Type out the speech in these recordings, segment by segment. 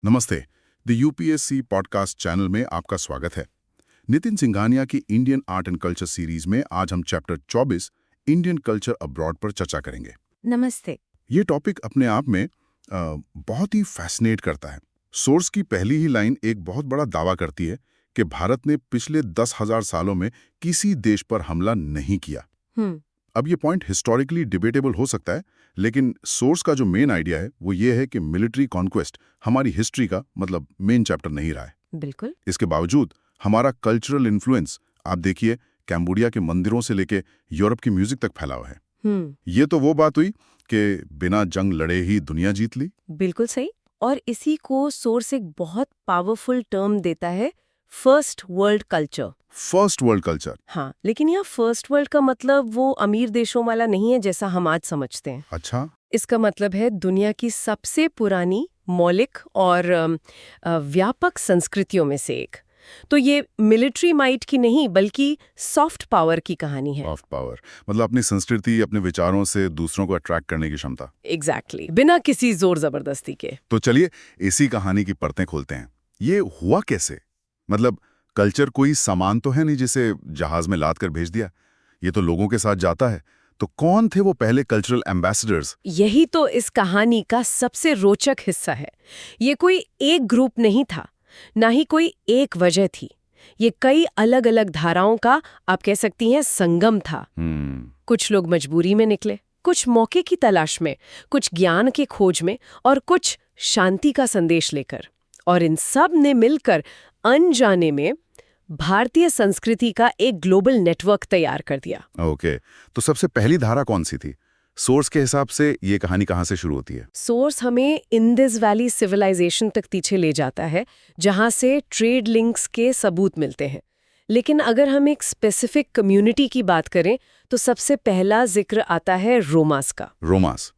नमस्ते। The UPSC podcast channel में आपका स्वागत है। नितिन सिंघानिया की Indian art and culture series में आज हम चैप्टर 24 इंडियन कल्चर अब्रॉड पर चर्चा करेंगे। नमस्ते। ये टॉपिक अपने आप में बहुत ही फैसिनेट करता है। सोर्स की पहली ही लाइन एक बहुत बड़ा दावा करती है कि भारत ने पिछले 10,000 सालों में किसी देश पर हमला नहीं किया। अब ये पॉइंट हिस्टोरिकली डिबेटेबल हो सकता है, लेकिन सोर्स का जो मेन आइडिया है वो ये है कि मिलिट्री कॉन्क्वेस्ट हमारी हिस्ट्री का मतलब मेन चैप्टर नहीं रहा है। बिल्कुल। इसके बावजूद हमारा कल्चरल इन्फ्लुएंस आप देखिए, कैम्बोडिया के मंदिरों से लेके यूरोप की म्यूजिक तक फैला हुआ है। ये तो वो बात हुई कि बिना जंग लड़े ही दुनिया जीत ली। बिल्कुल सही। और इसी को सोर्स एक बहुत पावरफुल टर्म देता है, first world culture. First world culture. हाँ, लेकिन यह फर्स्ट वर्ल्ड का मतलब वो अमीर देशों वाला नहीं है जैसा हम आज समझते हैं। अच्छा। इसका मतलब है दुनिया की सबसे पुरानी, मौलिक और व्यापक संस्कृतियों में से एक। तो ये मिलिट्री माइट की नहीं बल्कि सॉफ्ट पावर की कहानी है। सॉफ्ट पावर मतलब अपनी संस्कृति, अपने विचारों से दूसरों को अट्रैक्ट करने की क्षमता। एग्जैक्टली, बिना किसी जोर जबरदस्ती के। तो चलिए इसी कहानी की परतें खोलते हैं। ये हुआ कैसे? मतलब कल्चर कोई सामान तो है नहीं जिसे जहाज में लाद कर भेज दिया। ये तो लोगों के साथ जाता है। तो कौन थे वो पहले कल्चरल एम्बेसडर्स? यही तो इस कहानी का सबसे रोचक हिस्सा है। ये कोई एक ग्रुप नहीं था, ना ही कोई एक वजह थी। ये कई अलग अलग धाराओं का, आप कह सकती हैं, संगम था। कुछ लोग मजबूरी में निकले, कुछ मौके की तलाश में, कुछ ज्ञान के खोज में और कुछ शांति का संदेश लेकर। और इन सब ने मिलकर अनजाने में भारतीय संस्कृति का एक ग्लोबल नेटवर्क तैयार कर दिया। ओके, तो सबसे पहली धारा कौन सी थी? सोर्स के हिसाब से ये कहानी कहाँ से शुरू होती है? सोर्स हमें इंडस वैली सिविलाइजेशन तक पीछे ले जाता है, जहाँ से ट्रेड लिंक्स के सबूत मिलते हैं। लेकिन अगर हम एक स्पेसिफिक कम्युनिटी की बात करें तो सबसे पहला जिक्र आता है रोमास का। रोमास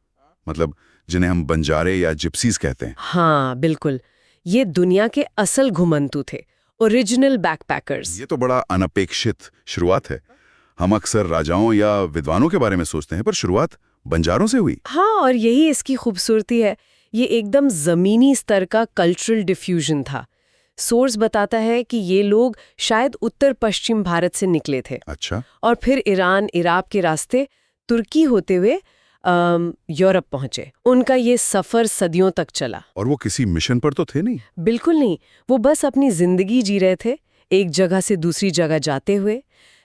मतलब जिन्हें हम बंजारे या जिप्सीज कहते हैं। हाँ बिल्कुल, ये दुनिया के असल घुमंतू थे, ओरिजिनल बैकपैकर्स। ये तो बड़ा अनपेक्षित शुरुआत है। हम अक्सर राजाओं या विद्वानों के बारे में सोचते हैं, पर शुरुआत बंजारों से हुई। हाँ, और यही इसकी खूबसूरती है। ये एकदम जमीनी स्तर का कल्चरल डिफ्यूजन था। सोर्स बताता है कि ये लोग शायद उत्तर पश्चिम भारत से निकले थे। अच्छा। और फिर ईरान, इराक के रास्ते तुर्की होते हुए यूरोप पहुंचे। उनका ये सफर सदियों तक चला। और वो किसी मिशन पर तो थे नहीं? बिल्कुल नहीं, वो बस अपनी जिंदगी जी रहे थे, एक जगह से दूसरी जगह जाते हुए।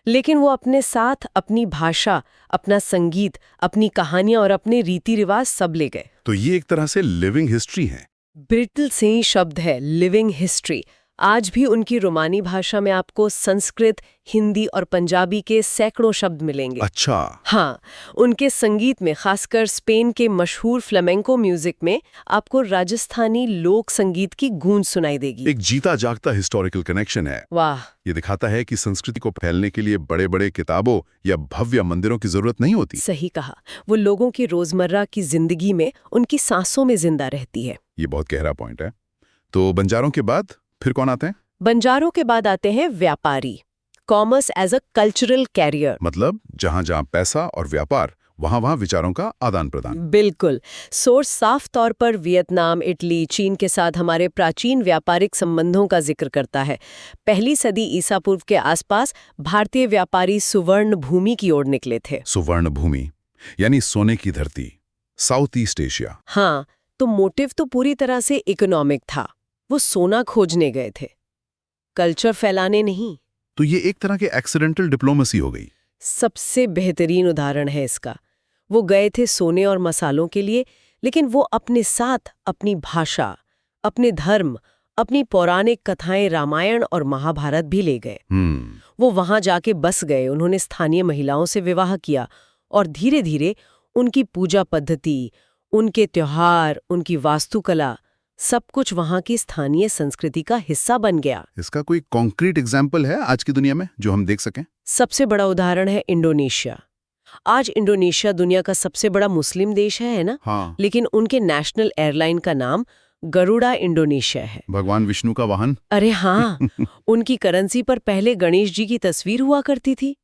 लेकिन वो अपने साथ अपनी भाषा, अपना संगीत, अपनी कहानियां और अपने रीति रिवाज सब ले गए। तो ये एक तरह से लिविंग हिस्ट्री है। ब्रिटल से ही शब्द है, लिविंग हिस्ट्री। आज भी उनकी रोमानी भाषा में आपको संस्कृत, हिंदी और पंजाबी के सैकड़ों शब्द मिलेंगे। अच्छा। हाँ, उनके संगीत में, खासकर स्पेन के मशहूर फ्लेमेंको म्यूजिक में, आपको राजस्थानी लोक संगीत की गूंज सुनाई देगी। एक जीता जागता हिस्टोरिकल कनेक्शन है। वाह। ये दिखाता है कि संस्कृति को फैलने के लिए बड़े बड़े किताबों या भव्य मंदिरों की जरूरत नहीं होती। सही कहा, वो लोगों की रोजमर्रा की जिंदगी में, उनकी सांसों में जिंदा रहती है। ये बहुत गहरा पॉइंट है। तो बंजारों के बाद फिर कौन आते हैं? बंजारों के बाद आते हैं व्यापारी। Commerce as a cultural career. मतलब जहां जहां पैसा और व्यापार, वहां वहां विचारों का आदान प्रदान। बिल्कुल। सोर्स साफ तौर पर वियतनाम, इटली, चीन के साथ हमारे प्राचीन व्यापारिक संबंधों का जिक्र करता है। पहली सदी ईसा पूर्व के आसपास भारतीय व्यापारी सुवर्ण भूमि की ओर निकले थे। सुवर्ण भूमि यानी सोने की धरती, साउथ ईस्ट एशिया। हाँ, तो मोटिव तो पूरी तरह से इकोनॉमिक था। वो सोना खोजने गए थे, कल्चर फैलाने नहीं। तो ये एक तरह के एक्सीडेंटल डिप्लोमेसी हो गई। सबसे बेहतरीन उदाहरण है इसका। वो गए थे सोने और मसालों के लिए, लेकिन वो अपने साथ अपनी भाषा, अपने धर्म, अपनी पौराणिक कथाएं रामायण और महाभारत भी ले गए। वो वहां जाके बस गए, उन्होंने स्थानीय महिलाओं से विवाह किया और धीरे धीरे उनकी पूजा पद्धति, उनके त्योहार, उनकी वास्तुकला, सब कुछ वहां की स्थानीय संस्कृति का हिस्सा बन गया। इसका कोई कॉन्क्रीट एग्जाम्पल है आज की दुनिया में जो हम देख सकें? सबसे बड़ा उदाहरण है इंडोनेशिया। आज इंडोनेशिया दुनिया का सबसे बड़ा मुस्लिम देश है ना? हाँ। लेकिन उनके नेशनल एयरलाइन का नाम गरुड़ा इंडोनेशिया है। भगवान विष्णु का वाहन। अरे हाँ। उनकी करेंसी पर पहले गणेश जी की तस्वीर हुआ करती थी।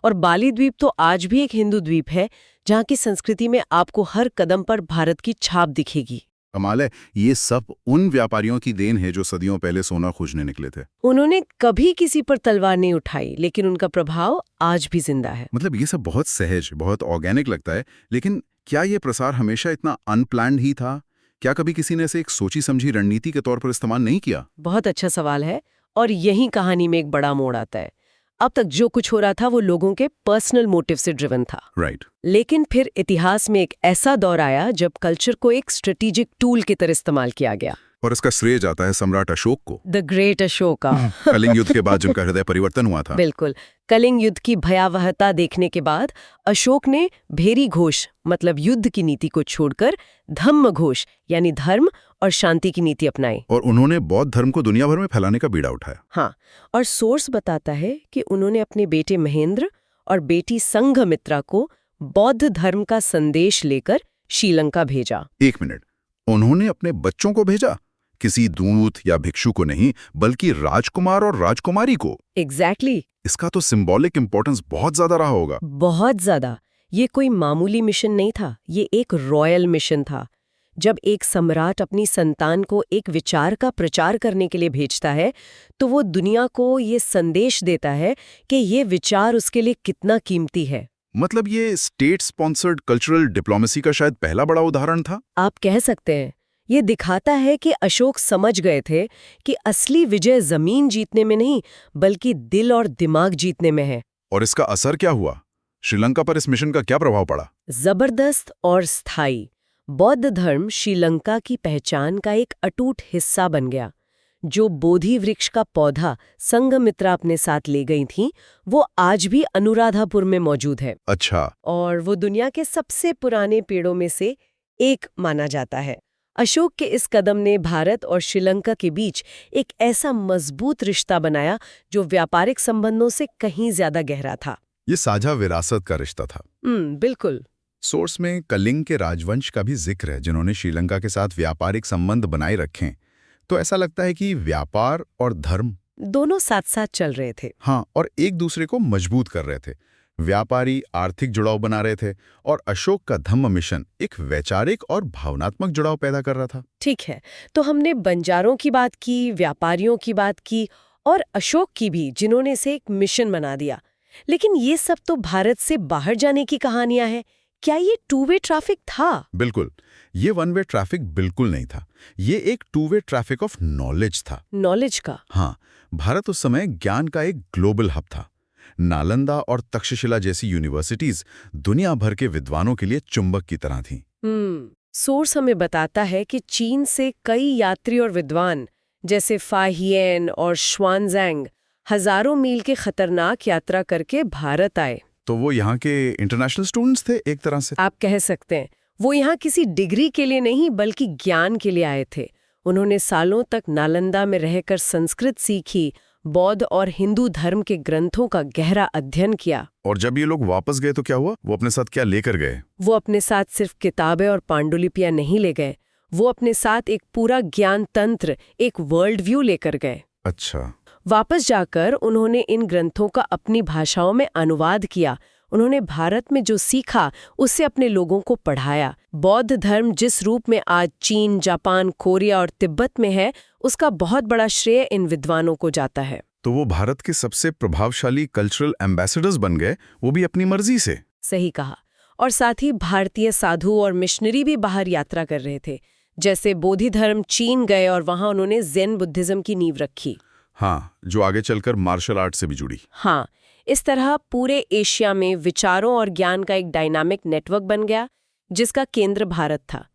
और बाली द्वीप तो आज भी एक हिंदू द्वीप है, जहाँ की संस्कृति में आपको हर कदम पर भारत की छाप दिखेगी। कमाल है, ये सब उन व्यापारियों की देन है जो सदियों पहले सोना खोजने निकले थे। उन्होंने कभी किसी पर तलवार नहीं उठाई, लेकिन उनका प्रभाव आज भी जिंदा है। मतलब ये सब बहुत सहज, बहुत ऑर्गेनिक लगता है, लेकिन क्या ये प्रसार हमेशा इतना अनप्लान्ड ही था? क्या कभी किसी ने इसे एक सोची समझी रणनीति के तौर पर इस्तेमाल नहीं किया? बहुत अच्छा सवाल है, और यही कहानी में एक बड़ा मोड़ आता है। अब तक जो कुछ हो रहा था वो लोगों के पर्सनल मोटिव से ड्रिवन था। राइट। लेकिन फिर इतिहास में एक ऐसा दौर आया जब कल्चर को एक स्ट्रेटेजिक टूल की तरह इस्तेमाल किया गया। और इसका श्रेय जाता है सम्राट अशोक को। The great Ashoka. कलिंग युद्ध के बाद जिनका हृदय परिवर्तन हुआ था। बिल्कुल। कलिंग युद्ध की भयावहता देखने के बाद अशोक ने भेरी घोष मतलब युद्ध की नीति को छोड़कर धम्म घोष यानी धर्म और शांति की नीति अपनाई। और उन्होंने बौद्ध धर्म को दुनिया भर में फैलाने का बीड़ा उठाया। हाँ, और सोर्स बताता है कि उन्होंने अपने बेटे महेंद्र और बेटी संघमित्रा को बौद्ध धर्म का संदेश लेकर श्रीलंका भेजा। एक मिनट, उन्होंने अपने बच्चों को भेजा? किसी दूत या भिक्षु को नहीं, बल्कि राजकुमार और राजकुमारी को। एग्जैक्टली। इसका तो सिंबॉलिक इंपॉर्टेंस बहुत ज्यादा रहा होगा। बहुत ज्यादा। ये कोई मामूली मिशन नहीं था, ये एक रॉयल मिशन था। जब एक सम्राट अपनी संतान को एक विचार का प्रचार करने के लिए भेजता है, तो वो दुनिया को ये संदेश देता है कि ये विचार उसके लिए कितना कीमती है। मतलब ये स्टेट स्पॉन्सर्ड कल्चरल डिप्लोमेसी का शायद पहला बड़ा उदाहरण था। आप कह सकते हैं। ये दिखाता है कि अशोक समझ गए थे कि असली विजय जमीन जीतने में नहीं, बल्कि दिल और दिमाग जीतने में है। और इसका असर क्या हुआ? श्रीलंका पर इस मिशन का क्या प्रभाव पड़ा? जबरदस्त और स्थायी। बौद्ध धर्म श्रीलंका की पहचान का एक अटूट हिस्सा बन गया। जो बोधि वृक्ष का पौधा संघमित्रा अपने साथ ले गई थी, वो आज भी अनुराधापुर में मौजूद है। अच्छा। और वो दुनिया के सबसे पुराने पेड़ों में से एक माना जाता है। अशोक के इस कदम ने भारत और श्रीलंका के बीच एक ऐसा मजबूत रिश्ता बनाया जो व्यापारिक संबंधों से कहीं ज्यादा गहरा था। ये साझा विरासत का रिश्ता था। बिल्कुल। सोर्स में कलिंग के राजवंश का भी जिक्र है, जिन्होंने श्रीलंका के साथ व्यापारिक संबंध बनाए रखे। तो ऐसा लगता है कि व्यापार और धर्म दोनों साथ साथ चल रहे थे। हाँ, और एक दूसरे को मजबूत कर रहे थे। व्यापारी आर्थिक जुड़ाव बना रहे थे और अशोक का धम्म मिशन एक वैचारिक और भावनात्मक जुड़ाव पैदा कर रहा था। ठीक है, तो हमने बंजारों की बात की, व्यापारियों की बात की और अशोक की भी, जिन्होंने इसे एक मिशन बना दिया। लेकिन ये सब तो भारत से बाहर जाने की कहानियां हैं। क्या ये टू वे ट्रैफिक था? बिल्कुल, ये वन वे ट्रैफिक बिल्कुल नहीं था। ये एक two way traffic of knowledge था। नॉलेज का? हाँ, भारत उस समय ज्ञान का एक ग्लोबल हब था। नालंदा और तक्षशिला जैसी यूनिवर्सिटीज दुनिया भर के विद्वानों के लिए चुंबक की तरह थीं। सोर्स हमें बताता है कि चीन से कई यात्री और विद्वान जैसे फाहियन और श्वानज़ैंग हजारों मील के खतरनाक यात्रा करके भारत आए। तो वो यहाँ के इंटरनेशनल स्टूडेंट्स थे एक तरह से। आप कह सकते हैं। वो यहाँ किसी डिग्री के लिए नहीं, बल्कि ज्ञान के लिए आए थे। उन्होंने सालों तक नालंदा में रहकर संस्कृत सीखी, बौद्ध और हिंदू धर्म के ग्रंथों का गहरा अध्ययन किया। और जब ये लोग वापस गए तो क्या हुआ? वो अपने साथ क्या लेकर गए? वो अपने साथ सिर्फ किताबें और पांडुलिपियां नहीं ले गए, वो अपने साथ एक पूरा ज्ञान तंत्र, एक वर्ल्ड व्यू लेकर गए। अच्छा। वापस जाकर उन्होंने इन ग्रंथों का अपनी भाषाओं में अनुवाद किया। उन्होंने भारत में जो सीखा उससे अपने लोगों को पढ़ाया। बौद्ध धर्म जिस रूप में आज चीन, जापान, कोरिया और तिब्बत में है, उसका बहुत बड़ा श्रेय इन विद्वानों को जाता है। तो वो भारत के सबसे प्रभावशाली कल्चरल एम्बेसडर्स बन गए, वो भी अपनी मर्जी से। सही कहा। और साथ ही भारतीय साधु और मिशनरी भी बाहर यात्रा कर रहे थे। जैसे बोधि धर्म चीन गए और वहां उन्होंने ज़ेन बुद्धिज्म की नींव रखी। हाँ, जो आगे चलकर मार्शल आर्ट से भी जुड़ी। हाँ, इस तरह पूरे एशिया में विचारों और ज्ञान का एक डायनामिक नेटवर्क बन गया, जिसका केंद्र भारत था।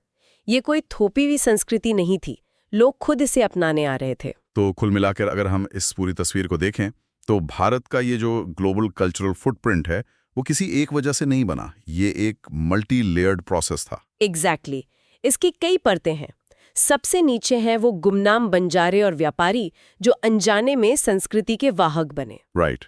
ये कोई थोपी हुई संस्कृति नहीं थी, लोग खुद इसे अपनाने आ रहे थे। तो कुल मिलाकर अगर हम इस पूरी तस्वीर को देखें, तो भारत का ये जो ग्लोबल कल्चरल फुटप्रिंट है, वो किसी एक वजह से नहीं बना। ये एक मल्टी लेयर्ड प्रोसेस था। एग्जैक्टली। इसकी कई परतें हैं। सबसे नीचे हैं वो गुमनाम बंजारे और व्यापारी जो अनजाने में संस्कृति के वाहक बने। राइट।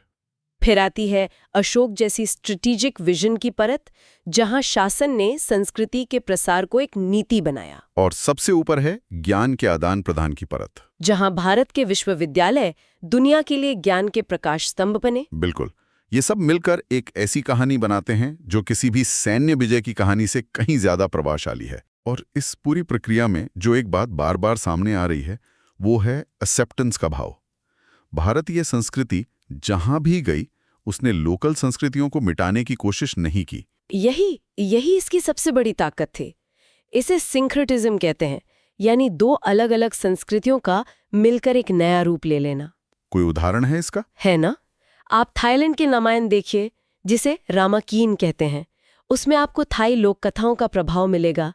फिर आती है अशोक जैसी स्ट्रेटेजिक विजन की परत, जहां शासन ने संस्कृति के प्रसार को एक नीति बनाया। और सबसे ऊपर है ज्ञान के आदान प्रदान की परत, जहां भारत के विश्वविद्यालय दुनिया के लिए ज्ञान के प्रकाश स्तंभ बने। बिल्कुल। ये सब मिलकर एक ऐसी कहानी बनाते हैं जो किसी भी सैन्य विजय की कहानी से कहीं ज्यादा प्रभावशाली है। और इस पूरी प्रक्रिया में जो एक बात बार बार सामने आ रही है वो है एक्सेप्टेंस का भाव। भारतीय संस्कृति जहां भी गई उसने लोकल संस्कृतियों को मिटाने की कोशिश नहीं की। यही इसकी सबसे बड़ी ताकत थी। इसे सिंक्रेटिज्म कहते हैं, यानी दो अलग अलग संस्कृतियों का मिलकर एक नया रूप ले लेना। कोई उदाहरण है इसका? है ना। आप थाईलैंड के रामायण देखिए, जिसे रामाकीन कहते हैं। उसमें आपको थाई लोक कथाओं का प्रभाव मिलेगा।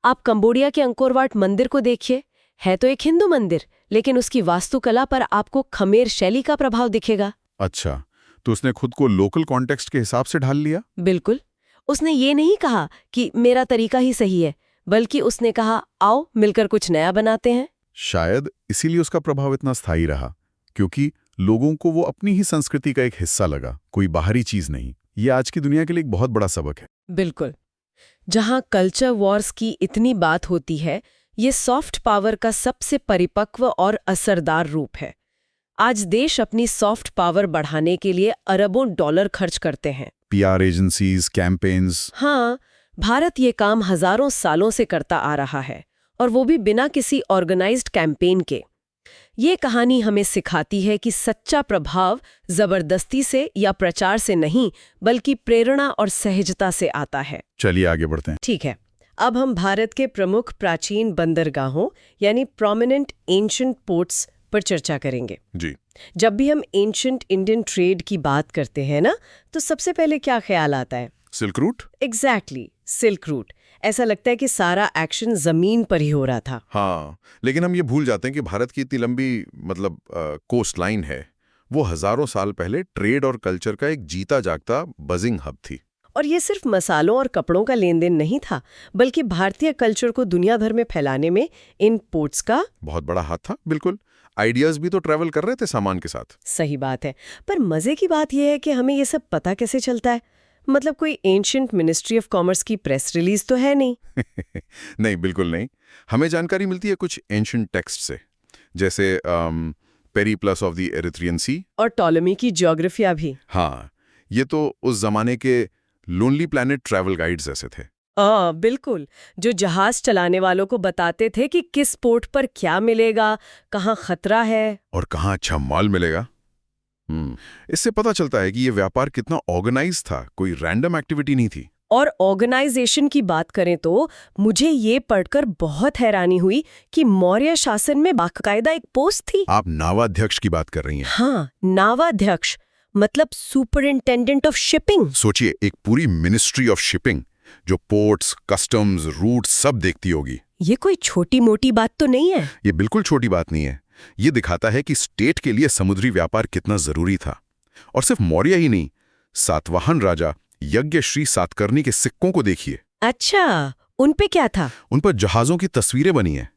आप कंबोडिया के अंकोर वाट मंदिर को देखिए, है तो एक हिंदू मंदिर, लेकिन उसकी वास्तुकला पर आपको खमेर शैली का प्रभाव दिखेगा। अच्छा, तो उसने खुद को लोकल कॉन्टेक्स्ट के हिसाब से ढाल लिया? बिल्कुल। उसने ये नहीं कहा कि मेरा तरीका ही सही है, बल्कि उसने कहा आओ मिलकर कुछ नया बनाते हैं। शायद इसीलिए उसका प्रभाव इतना स्थायी रहा, क्योंकि लोगों को वो अपनी ही संस्कृति का एक हिस्सा लगा, कोई बाहरी चीज नहीं। ये आज की दुनिया के लिए एक बहुत बड़ा सबक है। बिल्कुल। जहां कल्चर वॉर्स की इतनी बात होती है, ये सॉफ्ट पावर का सबसे परिपक्व और असरदार रूप है। आज देश अपनी सॉफ्ट पावर बढ़ाने के लिए अरबों डॉलर खर्च करते हैं। PR agencies, campaigns. हाँ, भारत ये काम हजारों सालों से करता आ रहा है, और वो भी बिना किसी ऑर्गेनाइज्ड कैंपेन के। ये कहानी हमें सिखाती है कि सच्चा प्रभाव जबरदस्ती से या प्रचार से नहीं, बल्कि प्रेरणा और सहजता से आता है। चलिए आगे बढ़ते हैं। ठीक है, अब हम भारत के प्रमुख प्राचीन बंदरगाहों यानी प्रोमिनेंट एंशिएंट पोर्ट्स पर चर्चा करेंगे। जी। जब भी हम एंशिएंट इंडियन ट्रेड की बात करते हैं ना, तो सबसे पहले क्या ख्याल आता है? Silk route. Exactly, silk route. ऐसा लगता है कि सारा एक्शन जमीन पर ही हो रहा था। हाँ, लेकिन हम ये भूल जाते हैं कि भारत की इतनी लंबी कोस्ट लाइन है, वो हजारों साल पहले ट्रेड और कल्चर का एक जीता जागता बजिंग हब थी। और ये सिर्फ मसालों और कपड़ों का लेन देन नहीं था, बल्कि भारतीय कल्चर को दुनिया भर में फैलाने में इन पोर्ट्स का बहुत बड़ा हाथ था। बिल्कुल, आइडियाज भी तो ट्रैवल कर रहे थे सामान के साथ। सही बात है। पर मजे की बात यह है कि हमें ये सब पता कैसे चलता है? मतलब कोई एंशिएंट मिनिस्ट्री ऑफ कॉमर्स की प्रेस रिलीज तो है नहीं। नहीं, बिल्कुल नहीं। हमें जानकारी मिलती है कुछ एंशिएंट टेक्स्ट से, जैसे पेरिप्लस ऑफ द एरिथ्रियन सी और टॉलेमी की ज्योग्राफिया भी। हाँ, ये तो उस जमाने के लोनली प्लैनेट ट्रैवल गाइड्स जैसे थे। बिल्कुल, जो जहाज चलाने वालों को बताते थे कि किस पोर्ट पर क्या मिलेगा, कहाँ खतरा है और कहाँ अच्छा माल मिलेगा। इससे पता चलता है कि ये व्यापार कितना ऑर्गेनाइज था, कोई रैंडम एक्टिविटी नहीं थी। और ऑर्गेनाइजेशन की बात करें तो मुझे ये पढ़कर बहुत हैरानी हुई कि मौर्य शासन में बाकायदा एक पोस्ट थी। आप नावाध्यक्ष की बात कर रही हैं? हाँ, नावाध्यक्ष मतलब सुपरिंटेंडेंट ऑफ शिपिंग। सोचिए, एक पूरी मिनिस्ट्री ऑफ शिपिंग जो पोर्ट्स, कस्टम्स, रूट सब देखती होगी। ये कोई छोटी मोटी बात तो नहीं है। ये बिल्कुल छोटी बात नहीं है। ये दिखाता है कि स्टेट के लिए समुद्री व्यापार कितना जरूरी था। और सिर्फ मौर्य ही नहीं, सातवाहन राजा यज्ञश्री सातकर्णी के सिक्कों को देखिए। अच्छा, उन पे क्या था? उन पर जहाजों की तस्वीरें बनी हैं।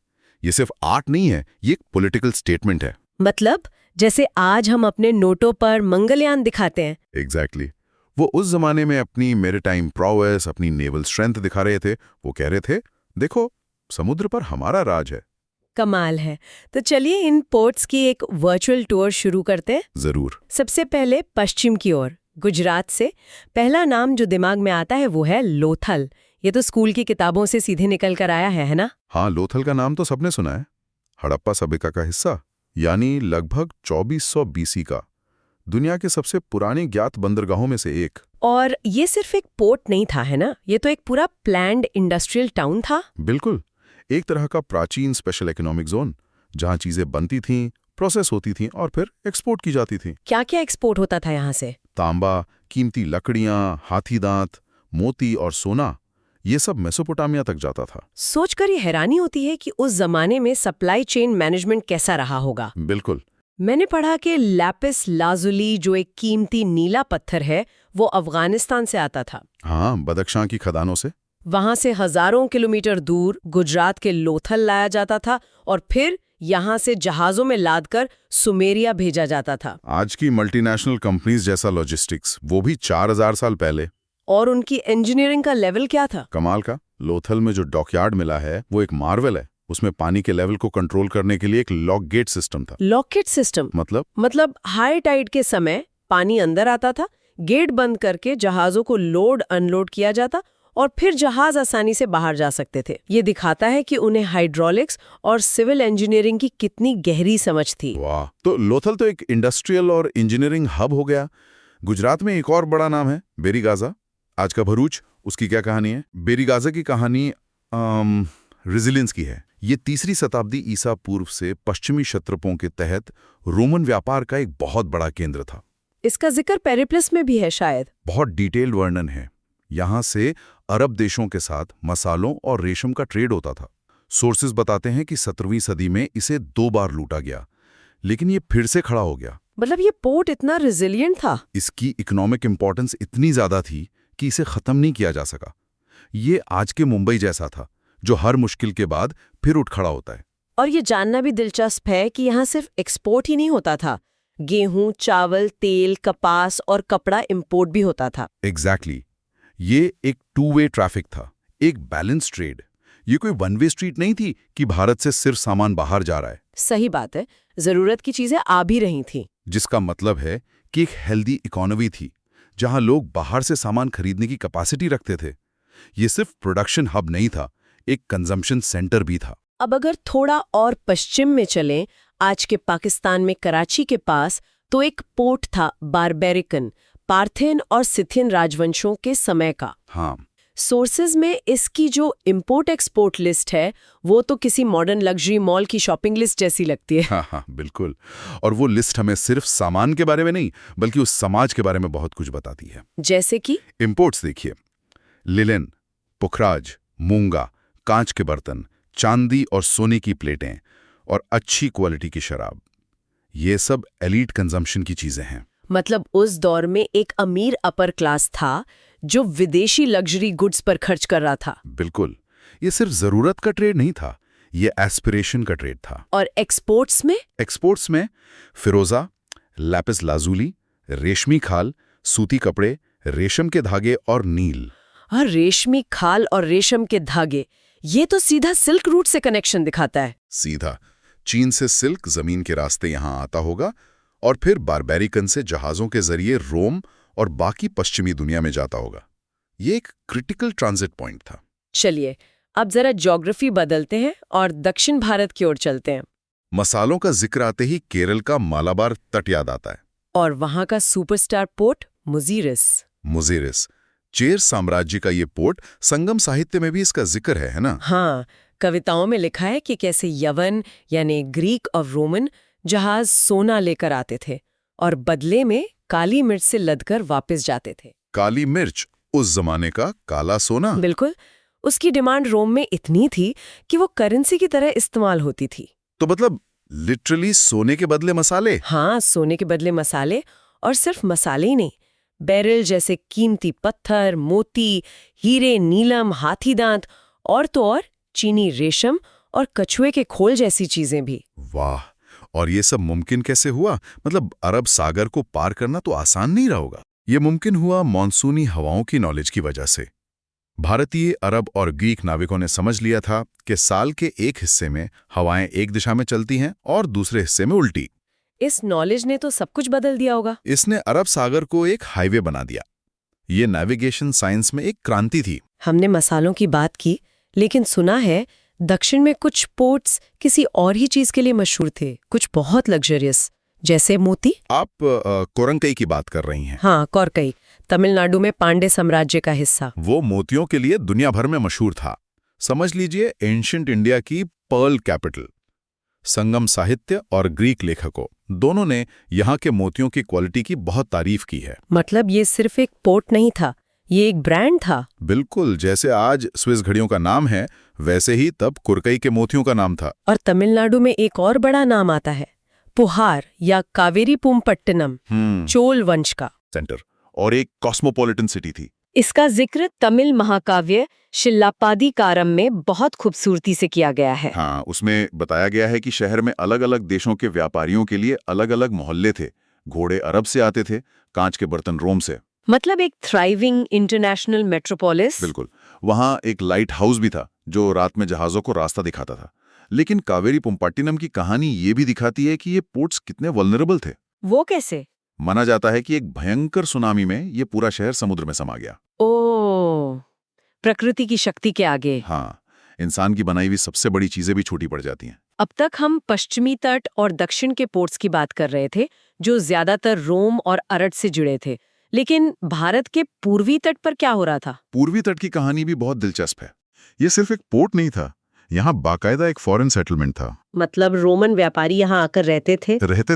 ये सिर्फ आर्ट नहीं है, ये एक पॉलिटिकल स्टेटमेंट है। मतलब जैसे आज हम अपने नोटों पर मंगलयान दिखाते हैं। एग्जैक्टली। वो उस जमाने में अपनी मैरीटाइम प्रोवेस, अपनी नेवल स्ट्रेंथ दिखा रहे थे। वो कह रहे थे, देखो समुद्र पर हमारा राज है। कमाल है। तो चलिए इन पोर्ट्स की एक वर्चुअल टूर शुरू करते हैं। जरूर। सबसे पहले पश्चिम की ओर, गुजरात से। पहला नाम जो दिमाग में आता है वो है लोथल। ये तो स्कूल की किताबों से सीधे निकल कर आया है ना? हाँ, लोथल का नाम तो सबने सुना है। हड़प्पा सभ्यता का हिस्सा, यानी लगभग 2400 बीसी का, दुनिया के सबसे पुराने ज्ञात बंदरगाहों में से एक। और ये सिर्फ एक पोर्ट नहीं था, है ना? ये तो एक पूरा प्लान्ड इंडस्ट्रियल टाउन था। बिल्कुल, एक तरह का प्राचीन स्पेशल इकोनॉमिक जोन, जहां चीजें बनती थीं, प्रोसेस होती थीं और फिर एक्सपोर्ट की जाती थीं। क्या क्या एक्सपोर्ट होता था यहाँ से? तांबा, कीमती लकड़ियां, हाथी दांत, मोती और सोना, ये सब मेसोपोटामिया तक जाता था। सोचकर ये हैरानी होती है कि उस जमाने में सप्लाई चेन मैनेजमेंट कैसा रहा होगा। बिल्कुल। मैंने पढ़ा कि लैपिस लाजुली, जो एक कीमती नीला पत्थर है, वो अफगानिस्तान से आता था। हाँ, बदख्शां की खदानों से। वहां से हजारों किलोमीटर दूर गुजरात के लोथल लाया जाता था और फिर यहाँ से जहाजों में लादकर सुमेरिया भेजा जाता था। आज की मल्टीनेशनल कंपनीज जैसा लॉजिस्टिक्स, वो भी 4000 साल पहले। और उनकी इंजीनियरिंग का लेवल क्या था? कमाल का। लोथल में जो डॉकयार्ड मिला है वो एक मार्वल है। उसमें पानी के लेवल को कंट्रोल करने के लिए एक लॉक गेट सिस्टम था। लॉक गेट सिस्टम मतलब हाई टाइड के समय पानी अंदर आता था, गेट बंद करके जहाजों को लोड अनलोड किया जाता और फिर जहाज आसानी से बाहर जा सकते थे। ये दिखाता है कि उन्हें हाइड्रोलिक्स और सिविल इंजीनियरिंग की कितनी गहरी समझ थी। वाह, तो लोथल तो एक इंडस्ट्रियल और इंजीनियरिंग हब हो गया। गुजरात में एक और बड़ा नाम है बेरीगाजा, आज का भरूच। उसकी क्या कहानी है? बेरीगाजा की कहानी रेजिलियंस की है। ये 3री शताब्दी ईसा पूर्व से पश्चिमी क्षत्रपों के तहत रोमन व्यापार का एक बहुत बड़ा केंद्र था। इसका जिक्र पेरिप्लस में भी है शायद। बहुत डिटेल्ड वर्णन है। यहाँ से अरब देशों के साथ मसालों और रेशम का ट्रेड होता था। सोर्सेज बताते हैं कि 17वीं सदी में इसे 2 बार लूटा गया, लेकिन ये फिर से खड़ा हो गया। मतलब ये पोर्ट इतना रेजिलिएंट था? इसकी इकोनॉमिक इंपॉर्टेंस इतनी ज्यादा थी कि इसे खत्म नहीं किया जा सका। ये आज के मुंबई जैसा था, जो हर मुश्किल के बाद फिर उठ खड़ा होता है। और ये जानना भी दिलचस्प है कि यहाँ सिर्फ एक्सपोर्ट ही नहीं होता था, गेहूं, चावल, तेल, कपास और कपड़ा इंपोर्ट भी होता था। एग्जैक्टली। ये एक 2 वे ट्रैफिक था, एक बैलेंस ट्रेड। ये कोई 1 वे स्ट्रीट नहीं थी कि भारत से सिर्फ सामान बाहर जा रहा है। सही बात है, जरूरत की चीजें आ भी रही थी। जिसका मतलब है कि एक हेल्दी इकोनॉमी थी, जहां लोग बाहर से सामान खरीदने की कैपेसिटी रखते थे। ये सिर्फ प्रोडक्शन हब नहीं था, एक कंजम्पशन सेंटर भी था। अब अगर थोड़ा और पश्चिम में चलें, आज के पाकिस्तान में कराची के पास तो एक पोर्ट था बारबेरिकन, पार्थेन और सिथियन राजवंशों के समय का। हाँ, सोर्सेज में इसकी जो इंपोर्ट एक्सपोर्ट लिस्ट है वो तो किसी मॉडर्न लग्जरी मॉल की शॉपिंग लिस्ट जैसी लगती है। हाँ, बिल्कुल। और वो लिस्ट हमें सिर्फ सामान के बारे में नहीं, बल्कि उस समाज के बारे में बहुत कुछ बताती है। जैसे कि इंपोर्ट्स देखिए, लिलेन, पुखराज, मूंगा, कांच के बर्तन, चांदी और सोने की प्लेटें और अच्छी क्वालिटी की शराब। ये सब एलीट कंजम्पशन की चीजें हैं। मतलब उस दौर में एक अमीर अपर क्लास था जो विदेशी लग्जरी गुड्स पर खर्च कर रहा था। बिल्कुल। ये सिर्फ जरूरत का ट्रेड नहीं था, ये एस्पिरेशन का ट्रेड था। और एक्सपोर्ट्स में फिरोजा, लैपिस लाजुली, रेशमी खाल, सूती कपड़े, रेशम के धागे और नील। और रेशमी खाल और रेशम के धागे, ये तो सीधा सिल्क रूट से कनेक्शन दिखाता है। सीधा चीन से सिल्क जमीन के रास्ते यहां आता होगा और फिर बारबेरिकन से जहाजों के जरिए रोम और बाकी पश्चिमी दुनिया में जाता होगा। ये एक क्रिटिकल ट्रांजिट पॉइंट था। चलिए अब जरा ज्योग्राफी बदलते हैं और दक्षिण भारत की ओर चलते हैं। मसालों का जिक्र आते ही केरल का मालाबार तट याद आता है। और वहां का सुपरस्टार पोर्ट मुजीरिस, चेर साम्राज्य का ये पोर्ट, संगम साहित्य में भी इसका जिक्र है ना? हाँ, कविताओं में लिखा है कि कैसे यवन यानी ग्रीक और रोमन जहाज सोना लेकर आते थे और बदले में काली मिर्च से लदकर वापस जाते थे। काली मिर्च, उस जमाने का काला सोना। बिल्कुल। उसकी डिमांड रोम में इतनी थी कि वो करेंसी की तरह इस्तेमाल होती थी। तो मतलब लिटरली सोने के बदले मसाले? हाँ, सोने के बदले मसाले। और सिर्फ मसाले ही नहीं, बेरिल जैसे कीमती पत्थर, मोती, हीरे, नीलम, हाथी दांत और तो और चीनी रेशम और कछुए के खोल जैसी चीजें भी। वाह! और ये सब मुमकिन कैसे हुआ? मतलब अरब सागर को पार करना तो आसान नहीं रहा होगा। ये मुमकिन हुआ मॉनसूनी हवाओं की नॉलेज की वजह से। भारतीय, अरब और ग्रीक नाविकों ने समझ लिया था कि साल के एक हिस्से में हवाएं एक दिशा में चलती हैं और दूसरे हिस्से में उल्टी। इस नॉलेज ने तो सब कुछ बदल दिया होगा। इसने अरब सागर को एक हाईवे बना दिया। ये नेविगेशन साइंस में एक क्रांति थी। हमने मसालों की बात की, लेकिन सुना है दक्षिण में कुछ पोर्ट्स किसी और ही चीज के लिए मशहूर थे, कुछ बहुत लग्जरियस, जैसे मोती। आप कोरंकई की बात कर रही हैं? हाँ, कोरकई, तमिलनाडु में पांडे साम्राज्य का हिस्सा। वो मोतियों के लिए दुनिया भर में मशहूर था। समझ लीजिए एंशिएंट इंडिया की पर्ल कैपिटल। संगम साहित्य और ग्रीक लेखकों दोनों ने यहाँ के मोतियों की क्वालिटी की बहुत तारीफ की है। मतलब ये सिर्फ एक पोर्ट नहीं था, ये एक ब्रांड था। बिल्कुल, जैसे आज स्विस घड़ियों का नाम है, वैसे ही तब कुरकई के मोतियों का नाम था। और तमिलनाडु में एक और बड़ा नाम आता है, पुहार या कावेरीपुमपट्टनम, चोल वंश का सेंटर और एक कॉस्मोपॉलिटन सिटी थी। इसका जिक्र तमिल महाकाव्य शिल्लापादीकारम में बहुत खूबसूरती से किया गया है। हाँ, उसमें बताया गया है कि शहर में अलग अलग देशों के व्यापारियों के लिए अलग अलग मोहल्ले थे। घोड़े अरब से आते थे, कांच के बर्तन रोम से। मतलब एक थ्राइविंग इंटरनेशनल मेट्रोपोलिस। बिल्कुल। वहाँ एक लाइट हाउस भी था जो रात में जहाजों को रास्ता दिखाता था। लेकिन कावेरीपुमपट्टिनम की कहानी ये भी दिखाती है कि ये पोर्ट्स कितने वल्नरेबल थे। वो कैसे? माना जाता है कि एक भयंकर सुनामी में ये पूरा शहर समुद्र में समा गया। ओह, प्रकृति की शक्ति के आगे। हाँ, इंसान की बनाई हुई सबसे बड़ी चीजें भी छोटी पड़ जाती हैं। अब तक हम पश्चिमी तट और दक्षिण के पोर्ट्स की बात कर रहे थे, जो ज्यादातर रोम और अरट से जुड़े थे। लेकिन भारत के पूर्वी तट पर क्या हो रहा था? पूर्वी तट की कहानी भी बहुत दिलचस्प है। ये सिर्फ एक पोर्ट नहीं था, यहाँ बाकायदा एक फॉरेन सेटलमेंट था। मतलब रोमन व्यापारी यहाँ आकर रहते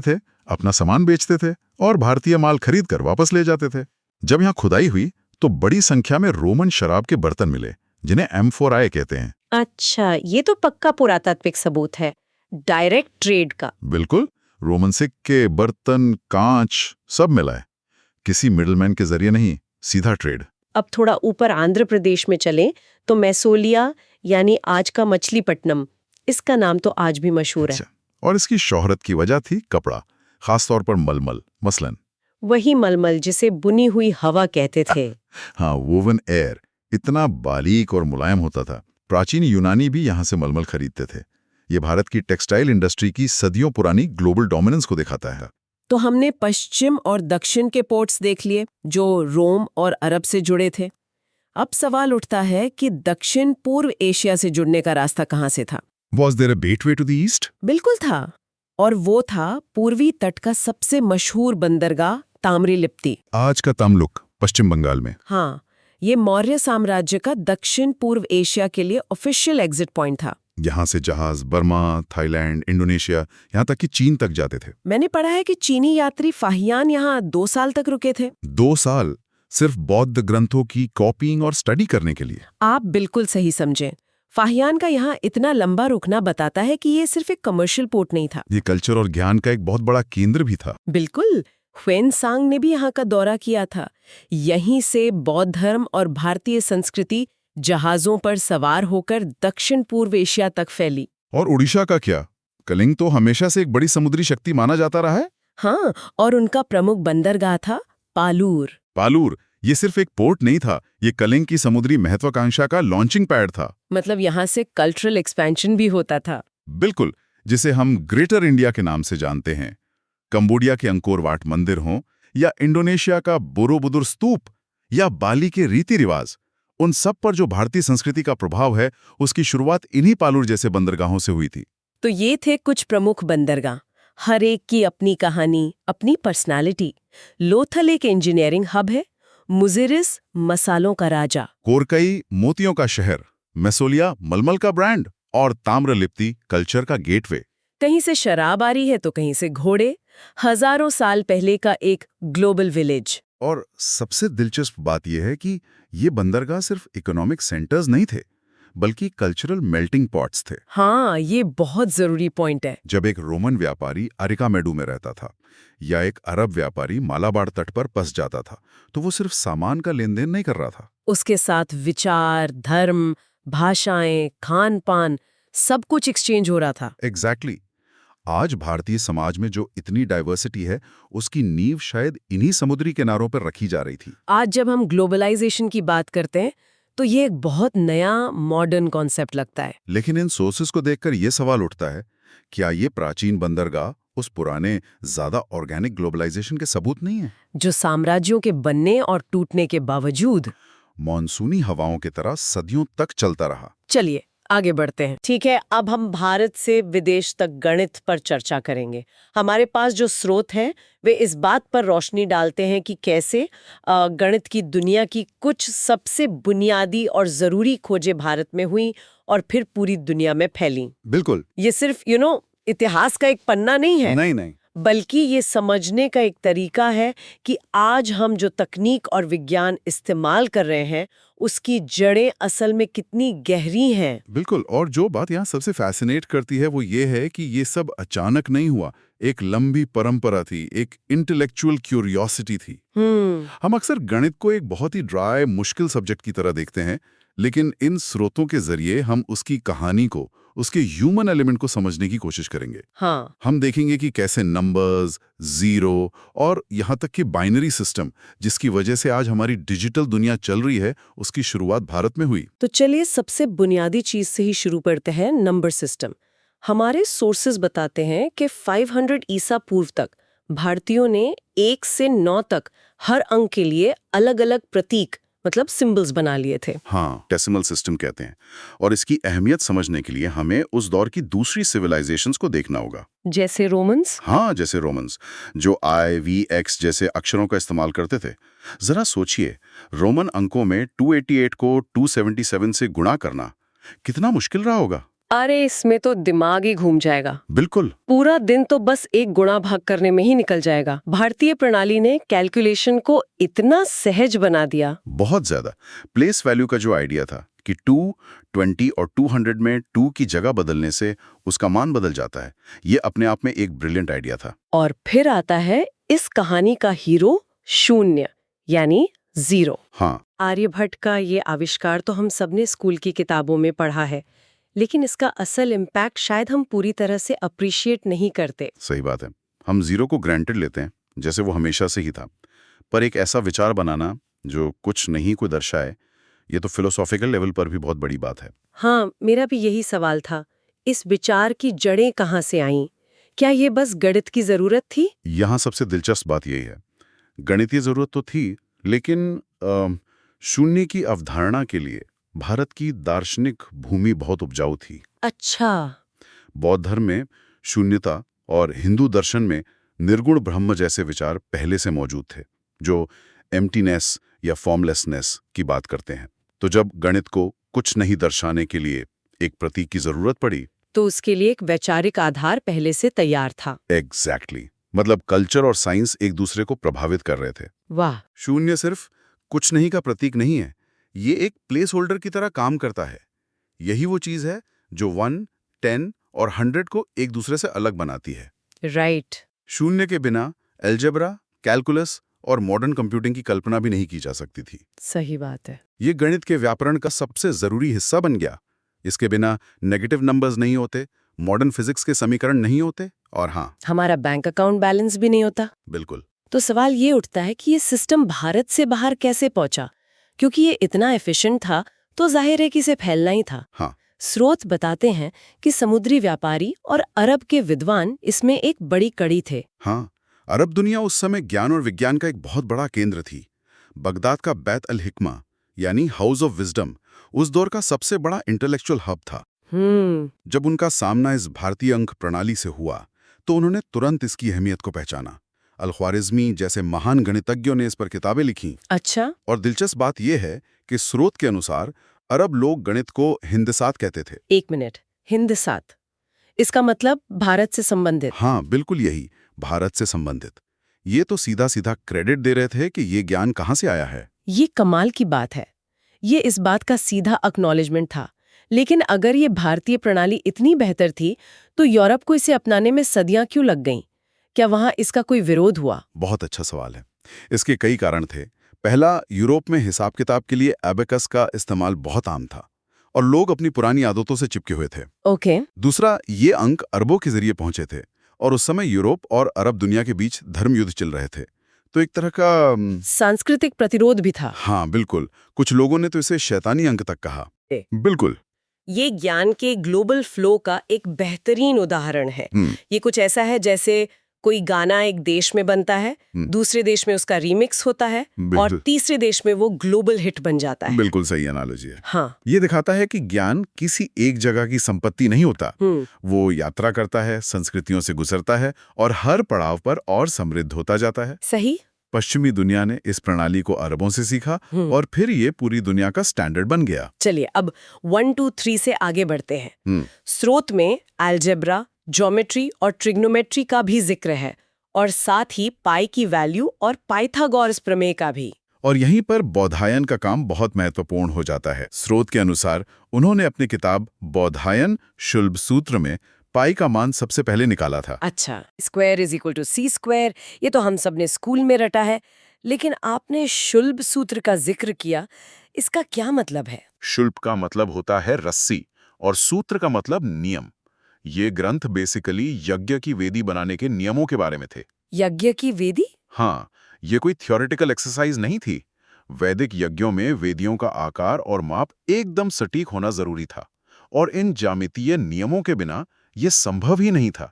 थे, अपना सामान बेचते थे और भारतीय माल खरीद कर वापस ले जाते थे। जब यहाँ खुदाई हुई तो बड़ी संख्या में रोमन शराब के बर्तन मिले, जिन्हें एम्फोराए कहते हैं। अच्छा, ये तो पक्का पुरातात्विक सबूत है, डायरेक्ट ट्रेड का। बिल्कुल, रोमन सिक्के, बर्तन, कांच सब मिला है। किसी मिडलमैन के जरिए नहीं, सीधा ट्रेड। अब थोड़ा ऊपर आंध्र प्रदेश में चलें तो मैसोलिया यानी आज का मछलीपट्टनम, इसका नाम तो आज भी मशहूर है। अच्छा, और इसकी शोहरत की वजह थी कपड़ा, खासतौर पर मलमल, मसलन। वही मलमल जिसे बुनी हुई हवा कहते थे। हाँ, वोवन एयर इतना बारीक और मुलायम होता था। प्राचीन यूनानी भी यहाँ से मलमल खरीदते थे। ये भारत की टेक्सटाइल इंडस्ट्री की सदियों पुरानी ग्लोबल डोमिनेंस को दिखाता है। तो हमने पश्चिम और दक्षिण के पोर्ट्स देख लिए जो रोम और अरब से जुड़े थे। अब सवाल उठता है कि दक्षिण पूर्व एशिया से जुड़ने का रास्ता कहाँ से था? Was there a gateway to the east? बिल्कुल था, और वो था पूर्वी तट का सबसे मशहूर बंदरगाह ताम्रलिप्ति। आज का तमलुक, पश्चिम बंगाल में। हाँ, ये मौर्य साम्राज्य का दक्षिण पूर्व एशिया के लिए ऑफिशियल एग्जिट पॉइंट था। यहाँ से जहाज बर्मा, थाईलैंड, इंडोनेशिया, यहाँ तक कि चीन तक जाते थे। मैंने पढ़ा है कि चीनी यात्री फाहियान यहाँ 2 साल तक रुके थे। 2 साल सिर्फ बौद्ध ग्रंथों की कॉपिंग और स्टडी करने के लिए। आप बिल्कुल सही समझे। फाहियान का यहाँ इतना लंबा रुकना बताता है कि ये सिर्फ एक कमर्शियल पोर्ट नहीं था, ये कल्चर और ज्ञान का एक बहुत बड़ा केंद्र भी था। बिल्कुल। ह्वेनसांग ने भी यहाँ का दौरा किया था। यहीं से बौद्ध धर्म और भारतीय संस्कृति जहाजों पर सवार होकर दक्षिण पूर्व एशिया तक फैली। और उड़ीसा का क्या? कलिंग तो हमेशा से एक बड़ी समुद्री शक्ति माना जाता रहा है। हाँ, और उनका प्रमुख बंदरगाह था पालूर। पालूर, ये सिर्फ एक पोर्ट नहीं था, ये कलिंग की समुद्री महत्वाकांक्षा का लॉन्चिंग पैड था। मतलब यहाँ से कल्चरल एक्सपेंशन भी होता था। बिल्कुल, जिसे हम ग्रेटर इंडिया के नाम से जानते हैं। कंबोडिया के अंकोर वाट मंदिर हों, या इंडोनेशिया का बोरोबुदुर स्तूप, या बाली के रीति रिवाज, उन सब पर जो भारतीय संस्कृति का प्रभाव है, उसकी शुरुआत इन्हीं पालूर जैसे बंदरगाहों से हुई थी। तो ये थे कुछ प्रमुख बंदरगाह, हर एक की अपनी कहानी, अपनी पर्सनालिटी। लोथल एक इंजीनियरिंग हब है, मुजिरिस मसालों का राजा, कोरकई मोतियों का शहर, मैसोलिया मलमल का ब्रांड, और ताम्रलिप्ति कल्चर का गेटवे। कहीं से शराब आ रही है तो कहीं से घोड़े, हजारों साल पहले का एक ग्लोबल विलेज। और सबसे दिलचस्प बात यह है कि ये बंदरगाह सिर्फ इकोनॉमिक सेंटर्स नहीं थे, बल्कि कल्चरल मेल्टिंग पॉट्स थे। हाँ, ये बहुत जरूरी पॉइंट है। जब एक रोमन व्यापारी अरिकामेडू में रहता था या एक अरब व्यापारी मालाबार तट पर फंस जाता था, तो वो सिर्फ सामान का लेन देन नहीं कर रहा था। उसके साथ विचार, धर्म, भाषाएं, खान पान, सब कुछ एक्सचेंज हो रहा था। एग्जैक्टली। आज भारतीय समाज में जो इतनी डाइवर्सिटी है, उसकी नींव शायद इन्हीं समुद्री किनारों पर रखी जा रही थी। आज जब हम ग्लोबलाइजेशन की बात करते हैं तो ये एक बहुत नया मॉडर्न कॉन्सेप्ट लगता है। लेकिन इन सोर्सेस को देखकर यह सवाल उठता है, क्या ये प्राचीन बंदरगाह उस पुराने, ज्यादा ऑर्गेनिक ग्लोबलाइजेशन के सबूत नहीं है, जो साम्राज्यों के बनने और टूटने के बावजूद मॉनसूनी हवाओं की तरह सदियों तक चलता रहा? चलिए आगे बढ़ते हैं। ठीक है, अब हम भारत से विदेश तक गणित पर चर्चा करेंगे। हमारे पास जो स्रोत हैं वे इस बात पर रोशनी डालते हैं कि कैसे गणित की दुनिया की कुछ सबसे बुनियादी और ज़रूरी खोजें भारत में हुई और फिर पूरी दुनिया में फैली। बिल्कुल। ये सिर्फ इतिहास का एक पन्ना नहीं है, नहीं, बल्कि ये समझने का एक तरीका है कि आज हम जो तकनीक और विज्ञान इस्तेमाल कर रहे हैं उसकी जड़ें असल में कितनी गहरी हैं। बिल्कुल। और जो बात यहाँ सबसे फैसिनेट करती है वो ये है कि ये सब अचानक नहीं हुआ, एक लंबी परंपरा थी, एक इंटेलेक्चुअल क्यूरियोसिटी थी। हम अक्सर गणित को एक बहुत ही ड्राई, मुश्किल सब्जेक्ट की तरह देखते हैं, लेकिन इन स्रोतों के जरिए हम उसकी कहानी को, उसके ह्यूमन एलिमेंट को समझने की कोशिश करेंगे। हाँ, हम देखेंगे कि कैसे नंबर्स, जीरो और यहाँ तक कि बाइनरी सिस्टम, जिसकी वजह से आज हमारी डिजिटल दुनिया चल रही है, उसकी शुरुआत भारत में हुई। तो चलिए सबसे बुनियादी चीज से ही शुरू करते हैं, नंबर सिस्टम। हमारे सोर्सेज बताते हैं कि 500 ईसा पूर्व तक भारतीयों ने 1 से 9 तक हर अंक के लिए अलग अलग प्रतीक मतलब सिंबल्स बना लिए थे। हाँ, डेसिमल सिस्टम कहते हैं। और इसकी अहमियत समझने के लिए हमें उस दौर की दूसरी सिविलाइजेशंस को देखना होगा। जैसे रोमन्स? हाँ, जैसे रोमन्स, जो आई, वी, एक्स जैसे अक्षरों का इस्तेमाल करते थे। जरा सोचिए, रोमन अंकों में 288 को 277 से गुणा करना कितना मुश्किल रहा होगा। अरे इसमें तो दिमाग ही घूम जाएगा। बिल्कुल। पूरा दिन तो बस एक गुणा भाग करने में ही निकल जाएगा। भारतीय प्रणाली ने कैलकुलेशन को इतना सहज बना दिया। बहुत ज्यादा। प्लेस वैल्यू का जो आइडिया था कि 2, 20 और 200 में 2 की जगह बदलने से उसका मान बदल जाता है, ये अपने आप में एक ब्रिलियंट आइडिया था। और फिर आता है इस कहानी का हीरो, शून्य, यानी 0। हाँ, आर्यभट्ट का ये आविष्कार तो हम सबने स्कूल की किताबों में पढ़ा है, लेकिन इसका असल इम्पैक्ट शायद हम पूरी तरह से अप्रिशिएट नहीं करते। सही बात है। हम 0 को ग्रांटेड लेते हैं, जैसे वो हमेशा से ही था। पर एक ऐसा विचार बनाना जो कुछ नहीं को दर्शाए, ये तो फिलोसॉफिकल लेवल पर भी बहुत बड़ी बात है। हाँ, मेरा भी यही सवाल था। इस विचार की जड़ें कहाँ से आईं? क्या ये बस गणित की जरूरत थी? यहाँ सबसे दिलचस्प बात यही है, गणितीय जरूरत तो थी, लेकिन शून्य की अवधारणा के लिए भारत की दार्शनिक भूमि बहुत उपजाऊ थी। अच्छा। बौद्ध धर्म में शून्यता और हिंदू दर्शन में निर्गुण ब्रह्म जैसे विचार पहले से मौजूद थे, जो एम्प्टीनेस या फॉर्मलेसनेस की बात करते हैं। तो जब गणित को कुछ नहीं दर्शाने के लिए एक प्रतीक की जरूरत पड़ी, तो उसके लिए एक वैचारिक आधार पहले से तैयार था। एग्जैक्टली। मतलब कल्चर और साइंस एक दूसरे को प्रभावित कर रहे थे। वाह। शून्य सिर्फ कुछ नहीं का प्रतीक नहीं है, ये एक प्लेस होल्डर की तरह काम करता है। यही वो चीज है जो 1, 10 और 100 को एक दूसरे से अलग बनाती है। राइट। शून्य के बिना अलजेब्रा, कैलकुलस और मॉडर्न कंप्यूटिंग की कल्पना भी नहीं की जा सकती थी। सही बात है। ये गणित के व्याकरण का सबसे जरूरी हिस्सा बन गया। इसके बिना नेगेटिव नंबर्स नहीं होते, मॉडर्न फिजिक्स के समीकरण नहीं होते, और हाँ, हमारा बैंक अकाउंट बैलेंस भी नहीं होता। बिल्कुल। तो सवाल ये उठता है कि ये सिस्टम भारत से बाहर कैसे पहुंचा? क्योंकि ये इतना एफिशिएंट था, तो जाहिर है कि इसे फैलना ही था। हाँ, स्रोत बताते हैं कि समुद्री व्यापारी और अरब के विद्वान इसमें एक बड़ी कड़ी थे। हाँ, अरब दुनिया उस समय ज्ञान और विज्ञान का एक बहुत बड़ा केंद्र थी। बगदाद का बैत अल हिकमा यानी हाउस ऑफ विजडम उस दौर का सबसे बड़ा इंटेलेक्चुअल हब था। जब उनका सामना इस भारतीय अंक प्रणाली से हुआ, तो उन्होंने तुरंत इसकी अहमियत को पहचाना। अल-ख्वारिज़मी जैसे महान गणितज्ञों ने इस पर किताबें लिखीं। अच्छा। और दिलचस्प बात यह है कि स्रोत के अनुसार अरब लोग गणित को हिंदसात कहते थे। 1 मिनट, हिंदसात, इसका मतलब भारत से संबंधित? हाँ, बिल्कुल यही, भारत से संबंधित। ये तो सीधा सीधा क्रेडिट दे रहे थे कि ये ज्ञान कहाँ से आया है। ये कमाल की बात है। ये इस बात का सीधा एक्नॉलेजमेंट था। लेकिन अगर ये भारतीय प्रणाली इतनी बेहतर थी, तो यूरोप को इसे अपनाने में सदियां क्यों लग गईं? क्या वहां इसका कोई विरोध हुआ? बहुत अच्छा सवाल है। इसके कई कारण थे। पहला, यूरोप में हिसाब किताब के लिए एबेकस का इस्तेमाल बहुत आम था और लोग अपनी पुरानी आदतों से चिपके हुए थे। ओके। दूसरा, ये अंक अरबों के जरिए पहुंचे थे और उस समय यूरोप और अरब दुनिया के बीच धर्म युद्ध चल रहे थे, तो एक तरह का सांस्कृतिक प्रतिरोध भी था। हाँ, बिल्कुल। कुछ लोगों ने तो इसे शैतानी अंक तक कहा। बिल्कुल। ये ज्ञान के ग्लोबल फ्लो का एक बेहतरीन उदाहरण है। ये कुछ ऐसा है जैसे कोई गाना एक देश में बनता है, दूसरे देश में उसका रीमिक्स होता है और तीसरे देश में वो ग्लोबल हिट बन जाता है। बिल्कुल सही एनालॉजी है। हाँ। ये दिखाता है कि ज्ञान किसी एक जगह की संपत्ति नहीं होता। वो यात्रा करता है, संस्कृतियों से गुजरता है और हर पड़ाव पर और समृद्ध होता जाता है। सही। पश्चिमी दुनिया ने इस प्रणाली को अरबों से सीखा और फिर ये पूरी दुनिया का स्टैंडर्ड बन गया। चलिए अब 1, 2, 3 से आगे बढ़ते हैं। स्रोत में अलजेब्रा, ज्योमेट्री और ट्रिग्नोमेट्री का भी जिक्र है और साथ ही पाई की वैल्यू और पाइथागोरस प्रमेय का भी। और यहीं पर बौधायन का काम बहुत महत्वपूर्ण हो जाता है। स्रोत के अनुसार उन्होंने अपनी किताब बौधायन शुल्ब सूत्र में पाई का मान सबसे पहले निकाला था। अच्छा, square is equal to C square, ये तो हम सब ने स्कूल में रटा है। लेकिन आपने शुल्ब सूत्र का जिक्र किया, इसका क्या मतलब है? शुल्ब का मतलब होता है रस्सी और सूत्र का मतलब नियम। ये ग्रंथ बेसिकली यज्ञ की वेदी बनाने के नियमों के बारे में थे। यज्ञ की वेदी? हाँ, ये कोई थियोरेटिकल एक्सरसाइज नहीं थी। वैदिक यज्ञों में वेदियों का आकार और माप एकदम सटीक होना जरूरी था और इन ज्यामितीय नियमों के बिना ये संभव ही नहीं था।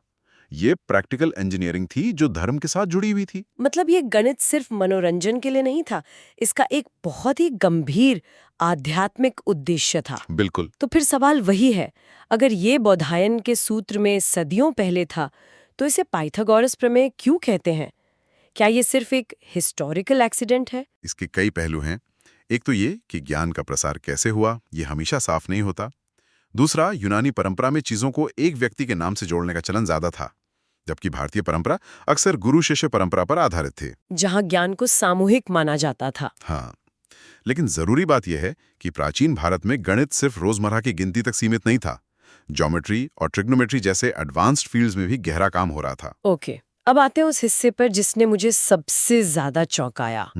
ये प्रैक्टिकल इंजीनियरिंग थी जो धर्म के साथ जुड़ी हुई थी। मतलब ये गणित सिर्फ मनोरंजन के लिए नहीं था, इसका एक बहुत ही गंभीर आध्यात्मिक उद्देश्य था। बिल्कुल। तो फिर सवाल वही है, अगर ये बौधायन के सूत्र में सदियों पहले था, तो इसे पाइथागोरस प्रमेय क्यों कहते हैं? क्या ये सिर्फ एक हिस्टोरिकल एक्सीडेंट है? इसके कई पहलू हैं। एक तो ये कि ज्ञान का प्रसार कैसे हुआ, ये हमेशा साफ नहीं होता। दूसरा, यूनानी परंपरा में चीजों को एक व्यक्ति के नाम से जोड़ने का चलन ज्यादा था, जबकि भारतीय परंपरा अक्सर गुरु शिष्य परंपरा पर आधारित थी। जहां ज्ञान को सामूहिक माना जाता था। हाँ, लेकिन जरूरी बात यह है कि प्राचीन भारत में गणित सिर्फ रोजमर्रा की गिनती तक सीमित नहीं था। ज्योमेट्री और ट्रिग्नोमेट्री जैसे एडवांस्ड फील्ड्स में भी गहरा काम हो रहा था। ओके, अब आते हैं उस हिस्से पर जिसने मुझे सबसे ज्यादा चौंकाया।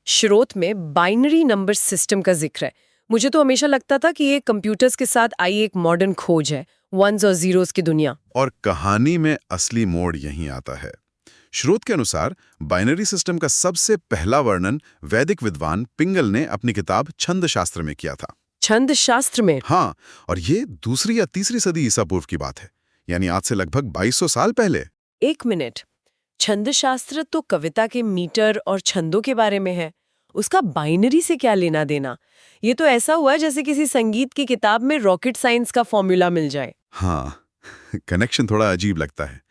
स्रोत में बाइनरी नंबर सिस्टम का जिक्र है। मुझे तो हमेशा लगता था कि ये कंप्यूटर्स के साथ आई एक मॉडर्न खोज है, वंस और जीरोस की दुनिया। और कहानी में असली मोड़ यहीं आता है। स्रोत के अनुसार बाइनरी सिस्टम का सबसे पहला वर्णन वैदिक विद्वान पिंगल ने अपनी किताब छंद शास्त्र में किया था। छंद शास्त्र में? हाँ, और ये 2री या 3री सदी ईसा पूर्व की बात है, यानी आज से लगभग 2200 साल पहले। एक मिनट, छंद शास्त्र तो कविता के मीटर और छंदों के बारे में है, उसका बाइनरी से क्या लेना देना? ये तो ऐसा हुआ जैसे किसी संगीत की किताब में रॉकेट साइंस का फॉर्मूला मिल जाए। हाँ, कनेक्शन थोड़ा अजीब लगता है,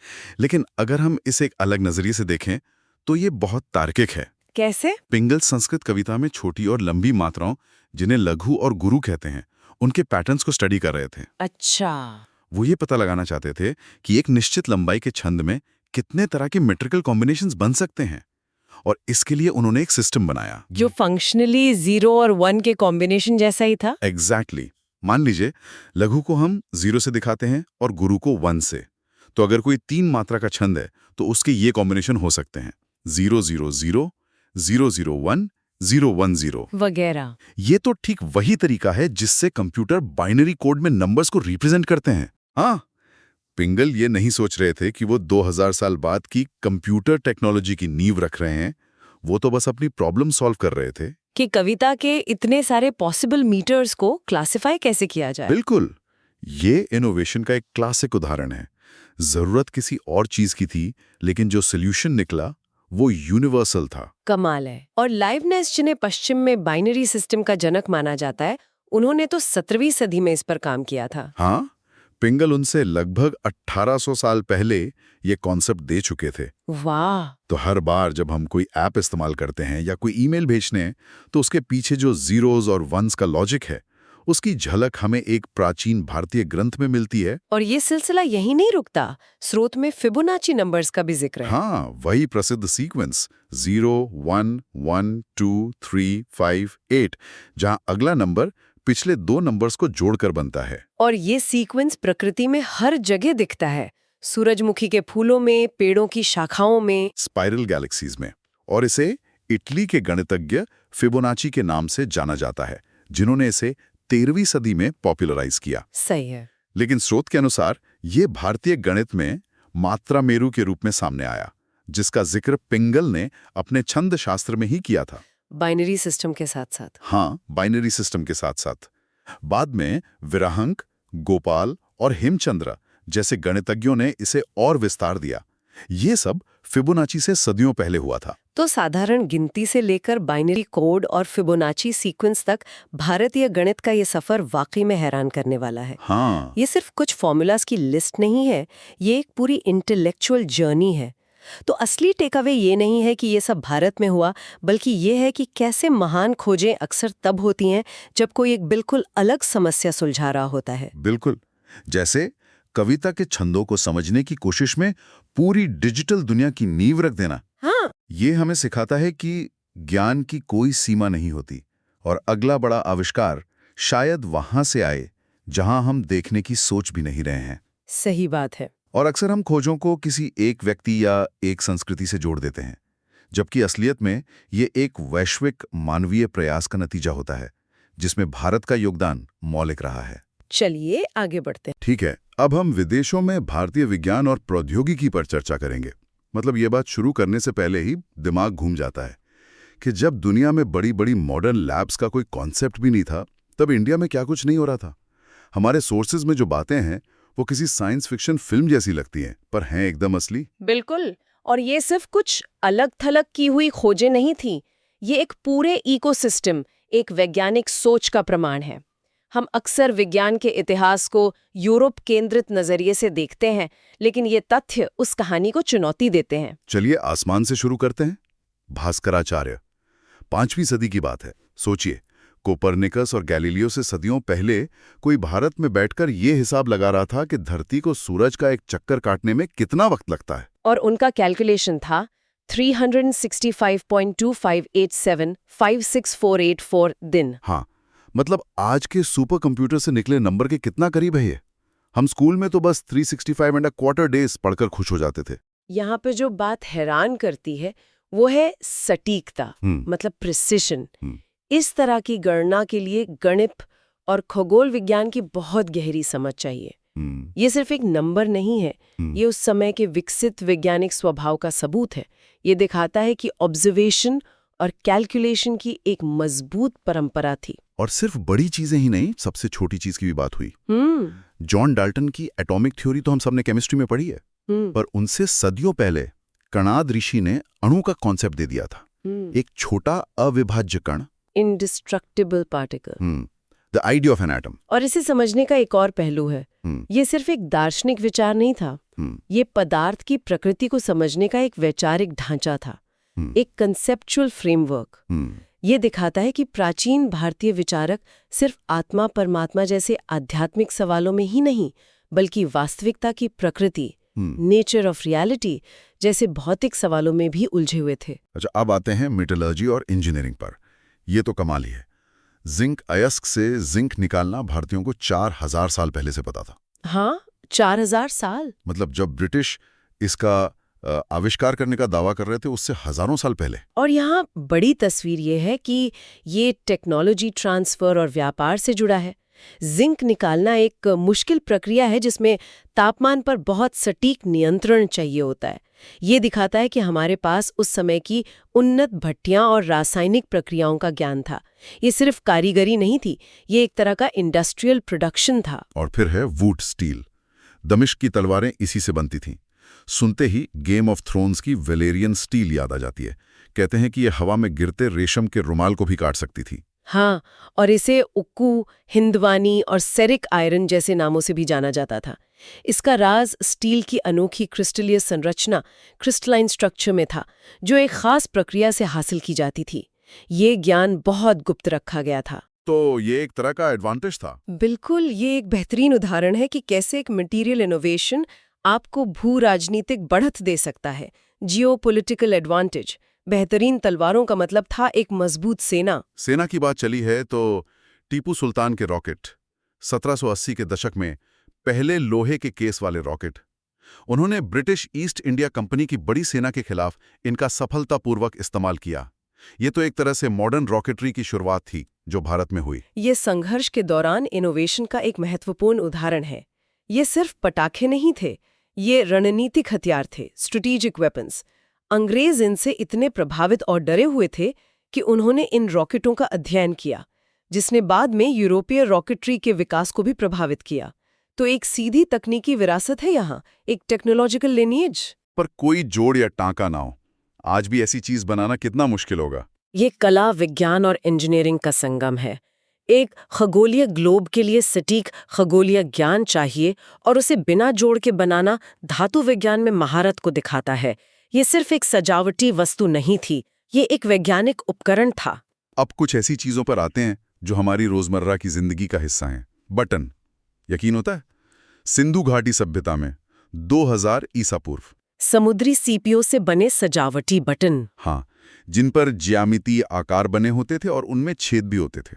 लेकिन अगर हम इसे एक अलग नजरिए से देखें तो ये बहुत तार्किक है। कैसे? पिंगल संस्कृत कविता में छोटी और लंबी मात्राओं, जिन्हें लघु और गुरु कहते हैं, उनके पैटर्न्स को स्टडी कर रहे थे। अच्छा। वो ये पता लगाना चाहते थे कि एक निश्चित लंबाई के छंद में कितने तरह के मेट्रिकल कॉम्बिनेशंस बन सकते हैं, और इसके लिए उन्होंने एक सिस्टम बनाया जो फंक्शनली 0 और 1 के कॉम्बिनेशन जैसा ही था। एग्जैक्टली। मान लीजिए लघु को हम 0 से दिखाते हैं और गुरु को 1 से, तो अगर कोई 3 मात्रा का छंद है तो उसके ये कॉम्बिनेशन हो सकते हैं 0 0 0, 0 0 1, 0 1 0 वगैरह। ये तो ठीक वही तरीका है जिससे कंप्यूटर बाइनरी कोड में नंबर्स को रिप्रेजेंट करते हैं। हाँ, पिंगल ये नहीं सोच रहे थे कि वो 2000 साल बाद की कंप्यूटर टेक्नोलॉजी की नींव रख रहे हैं, वो तो बस अपनी प्रॉब्लम सॉल्व कर रहे थे कि कविता के इतने सारे पॉसिबल मीटर्स को क्लासिफाई कैसे किया जाए। बिल्कुल, ये इनोवेशन का एक क्लासिक उदाहरण है। जरूरत किसी और चीज की थी, लेकिन जो सोल्यूशन निकला वो यूनिवर्सल था। कमाल है। और लाइवनेस, जिन्हें पश्चिम में बाइनरी सिस्टम का जनक माना जाता है, उन्होंने तो 17वीं सदी में इस पर काम किया था। हाँ, पिंगल उनसे लगभग 1800 साल पहले ये कॉन्सेप्ट दे चुके थे। वाह। तो हर बार जब हम कोई ऐप इस्तेमाल करते हैं या कोई ईमेल भेजते हैं, तो उसके पीछे जो जीरोस और वंस का लॉजिक है, उसकी झलक हमें एक प्राचीन भारतीय ग्रंथ में मिलती है। और ये सिलसिला यही नहीं रुकता, स्रोत में फिबोनाची नंबर्स का भी जिक्र है। हाँ, वही प्रसिद्ध सीक्वेंस 0 1 1 2 3 5 8, जहां अगला नंबर पिछले 2 नंबर्स को जोड़कर बनता है। और ये सीक्वेंस प्रकृति में हर जगह दिखता है, सूरजमुखी के फूलों में, पेड़ों की शाखाओं में, स्पाइरल गैलेक्सीज में। और इसे इटली के गणितज्ञ फिबोनाची के नाम से जाना जाता है, जिन्होंने इसे 13वीं सदी में पॉपुलराइज किया। सही है। लेकिन स्रोत के अनुसार ये भारतीय गणित में मात्रा मेरू के रूप में सामने आया, जिसका जिक्र पिंगल ने अपने छंद शास्त्र में ही किया था। बाइनरी सिस्टम के साथ साथ। हाँ, बाइनरी सिस्टम के साथ साथ बाद में विराहंक, गोपाल और हेमचंद्र जैसे गणितज्ञों ने इसे और विस्तार दिया। ये सब फिबोनाची से सदियों पहले हुआ था। तो साधारण गिनती से लेकर बाइनरी कोड और फिबोनाची सीक्वेंस तक भारतीय गणित का ये सफर वाकई में हैरान करने वाला है। हाँ, ये सिर्फ कुछ फॉर्मूलाज की लिस्ट नहीं है, ये एक पूरी इंटेलेक्चुअल जर्नी है। तो असली टेकअवे ये नहीं है कि ये सब भारत में हुआ, बल्कि ये है कि कैसे महान खोजें अक्सर तब होती हैं जब कोई एक बिल्कुल अलग समस्या सुलझा रहा होता है। बिल्कुल। जैसे कविता के छंदों को समझने की कोशिश में पूरी डिजिटल दुनिया की नींव रख देना। हाँ, ये हमें सिखाता है कि ज्ञान की कोई सीमा नहीं होती, और अगला बड़ा आविष्कार शायद वहां से आए जहां हम देखने की सोच भी नहीं रहे हैं। सही बात है। और अक्सर हम खोजों को किसी एक व्यक्ति या एक संस्कृति से जोड़ देते हैं, जबकि असलियत में ये एक वैश्विक मानवीय प्रयास का नतीजा होता है, जिसमें भारत का योगदान मौलिक रहा है। चलिए आगे बढ़ते हैं। ठीक है, अब हम विदेशों में भारतीय विज्ञान और प्रौद्योगिकी पर चर्चा करेंगे। मतलब ये बात शुरू करने से पहले ही दिमाग घूम जाता है कि जब दुनिया में बड़ी बड़ी मॉडर्न लैब्स का कोई कॉन्सेप्ट भी नहीं था, तब इंडिया में क्या कुछ नहीं हो रहा था। हमारे सोर्सेज में जो बातें हैं वो किसी साइंस फिक्शन फिल्म जैसी लगती हैं, पर हैं एकदम असली। बिल्कुल। और ये सिर्फ कुछ अलग थलग की हुई खोजें नहीं थी, ये एक पूरे इकोसिस्टम, एक वैज्ञानिक सोच का प्रमाण है। हम अक्सर विज्ञान के इतिहास को यूरोप केंद्रित नजरिए से देखते हैं, लेकिन ये तथ्य उस कहानी को चुनौती देते हैं। चलिए आसमान से शुरू करते हैं। भास्कराचार्य, 5वीं सदी की बात है। सोचिए, कोपरनिकस और गैलीलियो से सदियों पहले कोई भारत में बैठकर ये हिसाब लगा रहा था कि धरती को सूरज का एक चक्कर काटने में कितना वक्त लगता है। और उनका कैलकुलेशन था 365.25875648 दिन। हाँ, मतलब आज के सुपर कंप्यूटर से निकले नंबर के कितना करीब है ये। हम स्कूल में तो बस 365 एंड अ क्वार्टर डेज पढ़कर खुश हो जाते थे। यहाँ पे जो बात हैरान करती है वो है सटीकता, मतलब प्रिसिशन। इस तरह की गणना के लिए गणित और खगोल विज्ञान की बहुत गहरी समझ चाहिए। ये सिर्फ एक नंबर नहीं है, ये उस समय के विकसित वैज्ञानिक स्वभाव का सबूत है। ये दिखाता है कि ऑब्जर्वेशन और कैलकुलेशन की एक मजबूत परंपरा थी। और सिर्फ बड़ी चीजें ही नहीं, सबसे छोटी चीज की भी बात हुई। जॉन डाल्टन की एटॉमिक थ्योरी तो हम सबने केमिस्ट्री में पढ़ी है, पर उनसे सदियों पहले कणाद ऋषि ने अणु का कॉन्सेप्ट दे दिया था। एक छोटा अविभाज्य कण, indestructible particle, the idea of an atom. और इसे समझने का एक और पहलू है, ये सिर्फ एक दार्शनिक विचार नहीं था, ये पदार्थ की प्रकृति को समझने का एक वैचारिक ढांचा था, एक कंसेप्चुअल फ्रेमवर्क। ये दिखाता है कि प्राचीन भारतीय विचारक सिर्फ आत्मा परमात्मा जैसे आध्यात्मिक सवालों में ही नहीं, बल्कि वास्तविकता की प्रकृति, नेचर ऑफ रियलिटी जैसे भौतिक सवालों में भी उलझे हुए थे। अच्छा, अब आते हैं मेटलर्जी और इंजीनियरिंग पर। ये तो कमाल ही है। जिंक अयस्क से जिंक निकालना भारतीयों को 4000 साल पहले से पता था। हाँ, 4000 साल। मतलब जब ब्रिटिश इसका आविष्कार करने का दावा कर रहे थे, उससे हजारों साल पहले। और यहाँ बड़ी तस्वीर ये है कि ये टेक्नोलॉजी ट्रांसफर और व्यापार से जुड़ा है। जिंक निकालना एक मुश्किल प्रक्रिया है जिसमें तापमान पर बहुत सटीक नियंत्रण चाहिए होता है। ये दिखाता है कि हमारे पास उस समय की उन्नत भट्टियां और रासायनिक प्रक्रियाओं का ज्ञान था। ये सिर्फ कारीगरी नहीं थी, ये एक तरह का इंडस्ट्रियल प्रोडक्शन था। और फिर है वुड स्टील। दमिश्क की तलवारें इसी से बनती थीं। सुनते ही गेम ऑफ थ्रोन्स की वेलेरियन स्टील याद आ जाती है। कहते हैं कि ये हवा में गिरते रेशम के रुमाल को भी काट सकती थी। हाँ, और इसे उक्कू, हिंदवानी और सेरिक आयरन जैसे नामों से भी जाना जाता था। इसका राज स्टील की अनोखी क्रिस्टलीय संरचना, क्रिस्टलाइन स्ट्रक्चर में था, जो एक खास प्रक्रिया से हासिल की जाती थी। ये ज्ञान बहुत गुप्त रखा गया था। तो ये एक तरह का एडवांटेज था। बिल्कुल, ये एक बेहतरीन उदाहरण है कि कैसे एक मटेरियल इनोवेशन आपको भू राजनीतिक बढ़त दे सकता है। Geopolitical advantage. बेहतरीन तलवारों का मतलब था एक मजबूत सेना की बात चली है तो टीपू सुल्तान के रॉकेट, 1780 के दशक में पहले लोहे के केस वाले रॉकेट, उन्होंने ब्रिटिश ईस्ट इंडिया कंपनी की बड़ी सेना के खिलाफ इनका सफलतापूर्वक इस्तेमाल किया। ये तो एक तरह से मॉडर्न रॉकेटरी की शुरुआत थी जो भारत में हुई। ये संघर्ष के दौरान इनोवेशन का एक महत्वपूर्ण उदाहरण है। ये सिर्फ पटाखे नहीं थे, ये रणनीतिक हथियार थे, स्ट्रेटेजिक वेपन्स। अंग्रेज इनसे इतने प्रभावित और डरे हुए थे कि उन्होंने इन रॉकेटों का अध्ययन किया, जिसने बाद में यूरोपीय रॉकेटरी के विकास को भी प्रभावित किया। तो एक सीधी तकनीकी विरासत है यहाँ, एक टेक्नोलॉजिकल लिनिएज। पर कोई जोड़ या टांका ना हो, आज भी ऐसी चीज बनाना कितना मुश्किल होगा। ये कला, विज्ञान और इंजीनियरिंग का संगम है। एक खगोलीय ग्लोब के लिए सटीक खगोलीय ज्ञान चाहिए और उसे बिना जोड़ के बनाना धातु विज्ञान में महारत को दिखाता है। ये सिर्फ एक सजावटी वस्तु नहीं थी, ये एक वैज्ञानिक उपकरण था। अब कुछ ऐसी चीजों पर आते हैं जो हमारी रोजमर्रा की जिंदगी का हिस्सा हैं। बटन, यकीन होता है? सिंधु घाटी सभ्यता में 2000 ईसा पूर्व समुद्री सीपियों से बने सजावटी बटन। हाँ, जिन पर ज्यामितीय आकार बने होते थे और उनमें छेद भी होते थे।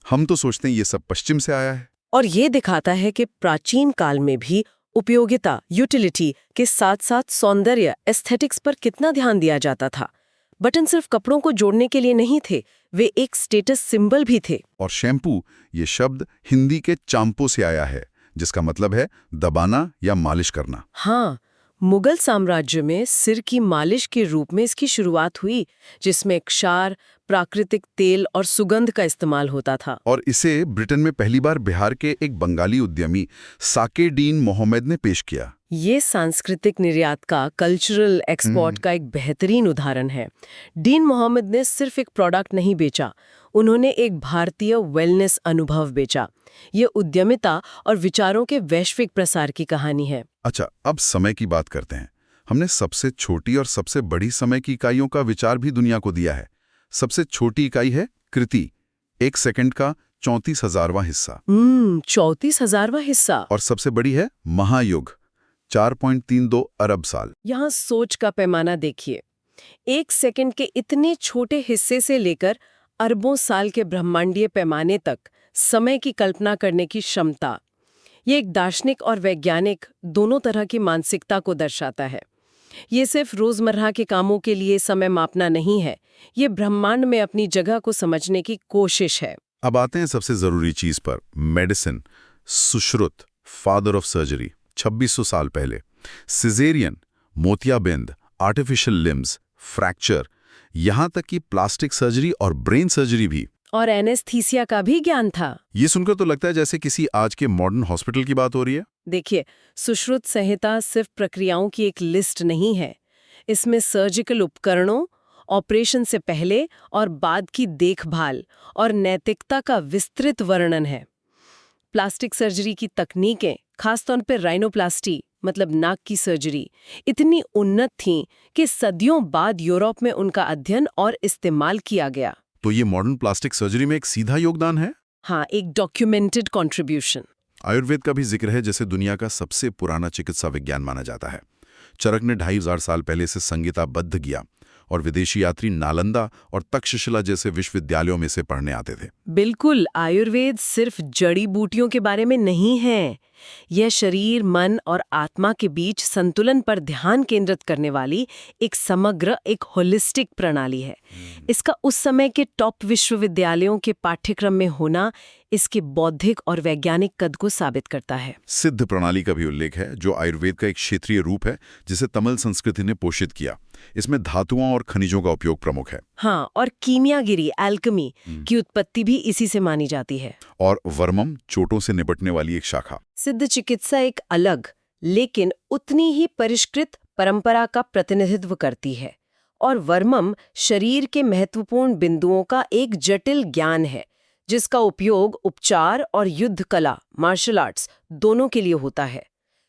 हम तो सोचते हैं ये सब पश्चिम से आया है। और ये दिखाता है कि प्राचीन काल में भी उपयोगिता, यूटिलिटी के साथ साथ सौंदर्य, एस्थेटिक्स पर कितना ध्यान दिया जाता था। बटन सिर्फ कपड़ों को जोड़ने के लिए नहीं थे, वे एक स्टेटस सिंबल भी थे। और शैम्पू, ये शब्द हिंदी के चांपो से आया है, जिसका मतलब है दबाना या मालिश करना। हाँ, मुगल साम्राज्य में सिर की मालिश के रूप में इसकी शुरुआत हुई, जिसमें क्षार, प्राकृतिक तेल और सुगंध का इस्तेमाल होता था। और इसे ब्रिटेन में पहली बार बिहार के एक बंगाली उद्यमी साके डीन मोहम्मद ने पेश किया। ये सांस्कृतिक निर्यात का, कल्चरल एक्सपोर्ट का एक बेहतरीन उदाहरण है। डीन मोहम्मद ने सिर्फ एक प्रोडक्ट नहीं बेचा, उन्होंने एक भारतीय वेलनेस अनुभव बेचा। ये उद्यमिता और विचारों के वैश्विक प्रसार की कहानी है। अच्छा, अब समय की बात करते हैं। हमने सबसे छोटी और सबसे बड़ी समय की इकाइयों का विचार भी दुनिया को दिया है। सबसे छोटी इकाई है कृति, 1 सेकंड का 34,000वां हिस्सा। 34,000वां हिस्सा। और सबसे बड़ी है महायुग, 4.32 अरब साल। यहाँ सोच का पैमाना देखिए। 1 सेकंड के इतने छोटे हिस्से से लेकर अरबों साल के ब्रह्मांडीय पैमाने तक समय की कल्पना करने की क्षमता, ये एक दार्शनिक और वैज्ञानिक दोनों तरह की मानसिकता को दर्शाता है। ये सिर्फ रोजमर्रा के कामों के लिए समय मापना नहीं है, ये ब्रह्मांड में अपनी जगह को समझने की कोशिश है। अब आते हैं सबसे जरूरी चीज पर, medicine. Sushruta, father of surgery, 2600 साल पहले। सिजेरियन, मोतियाबिंद, आर्टिफिशियल लिम्स, फ्रैक्चर, यहां तक कि प्लास्टिक सर्जरी और ब्रेन सर्जरी भी। और एनेस्थीसिया का भी ज्ञान था। ये सुनकर तो लगता है जैसे किसी आज के मॉडर्न हॉस्पिटल की बात हो रही है। देखिए, सुश्रुत संहिता सिर्फ प्रक्रियाओं की एक लिस्ट नहीं है। इसमें सर्जिकल उपकरणों, ऑपरेशन से पहले और बाद की देखभाल और नैतिकता का विस्तृत वर्णन है। प्लास्टिक सर्जरी की तकनीकें, खासतौर पर राइनोप्लास्टी मतलब नाक की सर्जरी, इतनी उन्नत थीं कि सदियों बाद यूरोप में उनका अध्ययन और इस्तेमाल किया गया। तो ये मॉडर्न प्लास्टिक सर्जरी में एक सीधा योगदान है? हाँ, एक डॉक्यूमेंटेड कंट्रीब्यूशन। आयुर्वेद का भी जिक्र है, जैसे दुनिया का सबसे पुराना चिकित्सा विज्ञान माना जाता है। चरक ने 2500 साल पहले से संहिताबद्ध किया और विदेशी यात्री नालंदा और तक्षशिला जैसे विश्वविद्यालयों में से पढ़ने आते थे। बिल्कुल, आयुर्वेद सिर्फ जड़ी बूटियों के बारे में नहीं है। यह शरीर, मन और आत्मा के बीच संतुलन पर ध्यान केंद्रित करने वाली एक समग्र, एक होलिस्टिक प्रणाली है। इसका उस समय के टॉप विश्वविद्यालयों के पाठ्यक्रम में होना इसके बौद्धिक और वैज्ञानिक कद को साबित करता है। सिद्ध प्रणाली का भी उल्लेख है, जो आयुर्वेद का एक क्षेत्रीय रूप है जिसे तमिल संस्कृति ने पोषित किया। इसमें धातुओं और खनिजों का उपयोग प्रमुख है। हाँ, और कीमियागिरी, एल्केमी की उत्पत्ति भी इसी से मानी जाती है। और वर्मम, चोटों से निपटने वाली एक शाखा। सिद्ध चिकित्सा एक अलग लेकिन उतनी ही परिष्कृत परंपरा का प्रतिनिधित्व करती है। और वर्मम शरीर के महत्वपूर्ण बिंदुओं का एक जटिल ज्ञान है, जिसका उपयोग उपचार और युद्ध कला, मार्शल आर्ट्स दोनों के लिए होता है।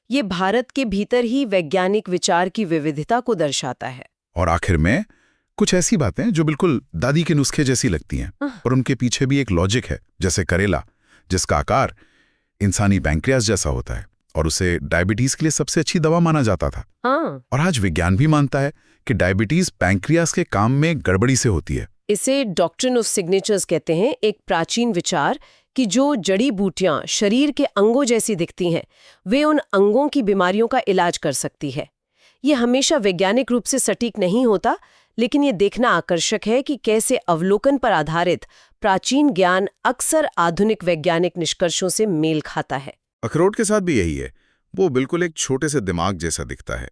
ये भारत के भीतर ही वैज्ञानिक विचार की विविधता को दर्शाता है। और आखिर में कुछ ऐसी बातें जो बिल्कुल दादी के नुस्खे जैसी लगती हैं, पर उनके पीछे भी एक लॉजिक है, जैसे करेला, जिसका आकार इंसानी पैंक्रियास जैसा होता है और उसे डायबिटीज के लिए सबसे अच्छी दवा माना जाता था। और आज विज्ञान भी मानता है कि डायबिटीज पैंक्रियास के काम में गड़बड़ी से होती है। इसे डॉक्ट्रिन ऑफ सिग्नेचर्स कहते हैं, एक प्राचीन विचार कि जो जड़ी बूटियां शरीर के अंगों जैसी दिखती हैं, वे उन अंगों की बीमारियों का इलाज कर सकती है। ये हमेशा वैज्ञानिक रूप से सटीक नहीं होता, लेकिन ये देखना आकर्षक है कि कैसे अवलोकन पर आधारित प्राचीन ज्ञान अक्सर आधुनिक वैज्ञानिक निष्कर्षों से मेल खाता है। अखरोट के साथ भी यही है, वो बिल्कुल एक छोटे से दिमाग जैसा दिखता है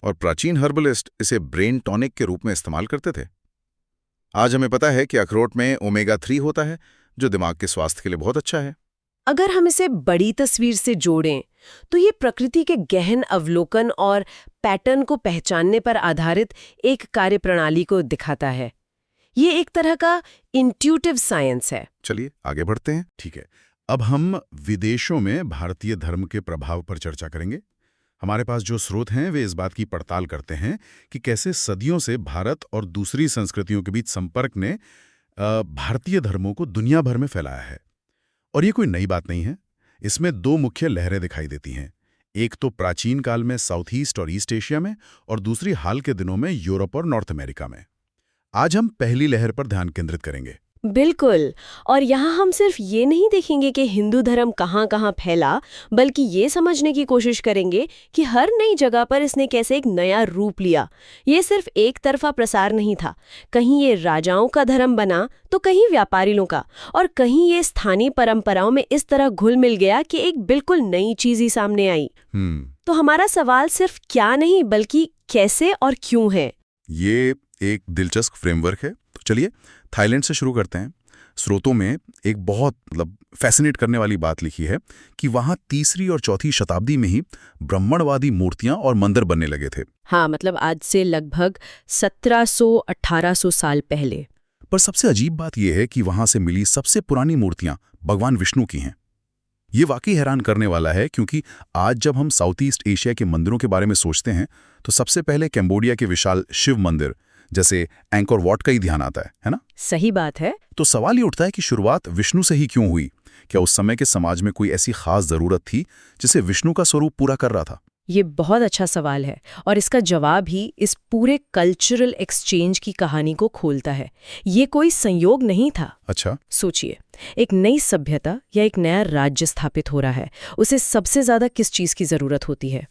और प्राचीन हर्बलिस्ट इसे ब्रेन टॉनिक के रूप में इस्तेमाल करते थे। आज हमें पता है कि अखरोट में ओमेगा 3 होता है, जो दिमाग के स्वास्थ्य के लिए बहुत अच्छा है। अगर हम इसे बड़ी तस्वीर से जोड़ें तो ये प्रकृति के गहन अवलोकन और पैटर्न को पहचानने पर आधारित एक कार्यप्रणाली को दिखाता है। ये एक तरह का इंट्यूटिव साइंस है। चलिए आगे बढ़ते हैं। ठीक है, अब हम विदेशों में भारतीय धर्म के प्रभाव पर चर्चा करेंगे। हमारे पास जो स्रोत हैं वे इस बात की पड़ताल करते हैं कि कैसे सदियों से भारत और दूसरी संस्कृतियों के बीच संपर्क ने भारतीय धर्मों को दुनिया भर में फैलाया है। और ये कोई नई बात नहीं है। इसमें दो मुख्य लहरें दिखाई देती हैं। एक तो प्राचीन काल में साउथ ईस्ट और ईस्ट एशिया में, और दूसरी हाल के दिनों में यूरोप और नॉर्थ अमेरिका में। आज हम पहली लहर पर ध्यान केंद्रित करेंगे। बिल्कुल, और यहाँ हम सिर्फ ये नहीं देखेंगे कि हिंदू धर्म कहाँ कहाँ फैला, बल्कि ये समझने की कोशिश करेंगे कि हर नई जगह पर इसने कैसे एक नया रूप लिया। ये सिर्फ एक तरफा प्रसार नहीं था, कहीं ये राजाओं का धर्म बना तो कहीं व्यापारियों का, और कहीं ये स्थानीय परंपराओं में इस तरह घुल मिल गया कि एक बिल्कुल नई चीज ही सामने आई। तो हमारा सवाल सिर्फ क्या नहीं बल्कि कैसे और क्यों है। ये एक दिलचस्प फ्रेमवर्क है, तो चलिए थाईलैंड से शुरू करते हैं। स्रोतों में एक बहुत फैसिनेट करने वाली बात लिखी है कि वहाँ 3री और 4थी शताब्दी में ही ब्राह्मणवादी मूर्तियां और मंदिर बनने लगे थे। हाँ, मतलब आज से लगभग 1700-1800 साल पहले। पर सबसे अजीब बात यह है कि वहां से मिली सबसे पुरानी मूर्तियां भगवान विष्णु की हैं। ये वाकई हैरान करने वाला है, क्योंकि आज जब हम साउथ ईस्ट एशिया के मंदिरों के बारे में सोचते हैं तो सबसे पहले कैम्बोडिया के विशाल शिव मंदिर जैसे एंकोर वॉट का ही ध्यान आता है ना? सही बात है। तो सवाल ये उठता है कि शुरुआत विष्णु से ही क्यों हुई? क्या उस समय के समाज में कोई ऐसी खास जरूरत थी जिसे विष्णु का स्वरूप पूरा कर रहा था? ये बहुत अच्छा सवाल है और इसका जवाब ही इस पूरे कल्चरल एक्सचेंज की कहानी को खोलता है। ये कोई संयोग नहीं था। अच्छा। सोचिए, एक नई सभ्यता या एक नया राज्य स्थापित हो रहा है, उसे सबसे ज्यादा किस चीज की जरूरत होती है?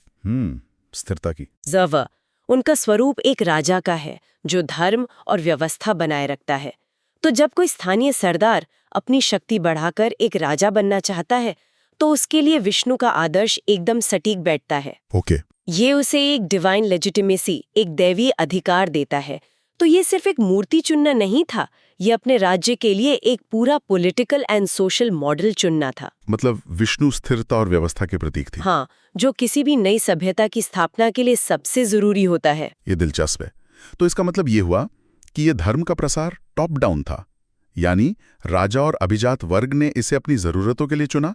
स्थिरता की। ज़रूर। उनका स्वरूप एक राजा का है जो धर्म और व्यवस्था बनाए रखता है। तो जब कोई स्थानीय सरदार अपनी शक्ति बढ़ाकर एक राजा बनना चाहता है तो उसके लिए विष्णु का आदर्श एकदम सटीक बैठता है। ओके। ये उसे एक डिवाइन लेजिटिमेसी, एक दैवीय अधिकार देता है। तो ये सिर्फ एक मूर्ति चुनना नहीं था, ये अपने राज्य के लिए एक पूरा पॉलिटिकल एंड सोशल मॉडल चुनना था। मतलब विष्णु स्थिरता और व्यवस्था के प्रतीक थी। हाँ, जो किसी भी नई सभ्यता की स्थापना के लिए सबसे जरूरी होता है। ये दिलचस्प है। तो इसका मतलब ये हुआ कि ये धर्म का प्रसार टॉप डाउन था, यानी राजा और अभिजात वर्ग ने इसे अपनी जरूरतों के लिए चुना,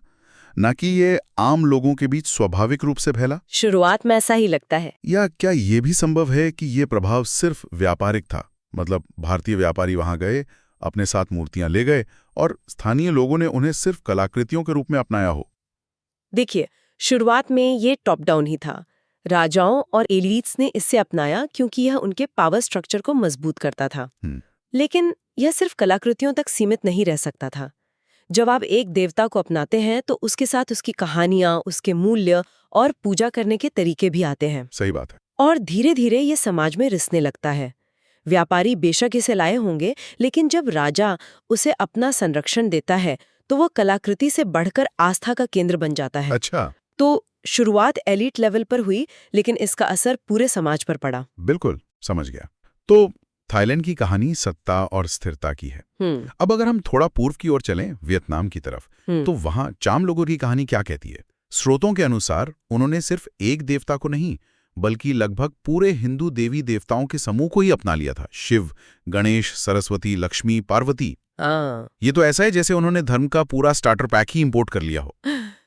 न कि ये आम लोगों के बीच स्वाभाविक रूप से फैला। शुरुआत में ऐसा ही लगता है। या क्या ये भी संभव है कि ये प्रभाव सिर्फ व्यापारिक था? मतलब भारतीय व्यापारी वहां गए, अपने साथ मूर्तियां ले गए और स्थानीय लोगों ने उन्हें सिर्फ कलाकृतियों के रूप में अपनाया हो। देखिए, शुरुआत में ये टॉप डाउन ही था। राजाओं और एलीट्स ने इसे अपनाया क्योंकि यह उनके पावर स्ट्रक्चर को मजबूत करता था। लेकिन यह सिर्फ कलाकृतियों तक सीमित नहीं रह सकता था। जब आप एक देवता को अपनाते हैं तो उसके साथ उसकी कहानियां, उसके मूल्य और पूजा करने के तरीके भी आते हैं। सही बात है। और धीरे धीरे ये समाज में रिसने लगता है। व्यापारी बेशक इसे लाए होंगे, लेकिन जब राजा उसे अपना संरक्षण देता है तो वो कलाकृति से बढ़कर आस्था का केंद्र बन जाता है। अच्छा। तो शुरुआत एलीट लेवल पर हुई, लेकिन इसका असर पूरे समाज पर पड़ा। बिल्कुल, समझ गया। तो थाईलैंड की कहानी सत्ता और स्थिरता की है। अब अगर हम थोड़ा पूर्व की ओर चलें, वियतनाम की तरफ, तो वहां चाम लोगों की कहानी क्या कहती है? स्रोतों के अनुसार उन्होंने सिर्फ एक देवता को नहीं, बल्कि लगभग पूरे हिंदू देवी देवताओं के समूह को ही अपना लिया था। शिव, गणेश, सरस्वती, लक्ष्मी, पार्वती। ये तो ऐसा है जैसे उन्होंने धर्म का पूरा स्टार्टर पैक ही इंपोर्ट कर लिया हो।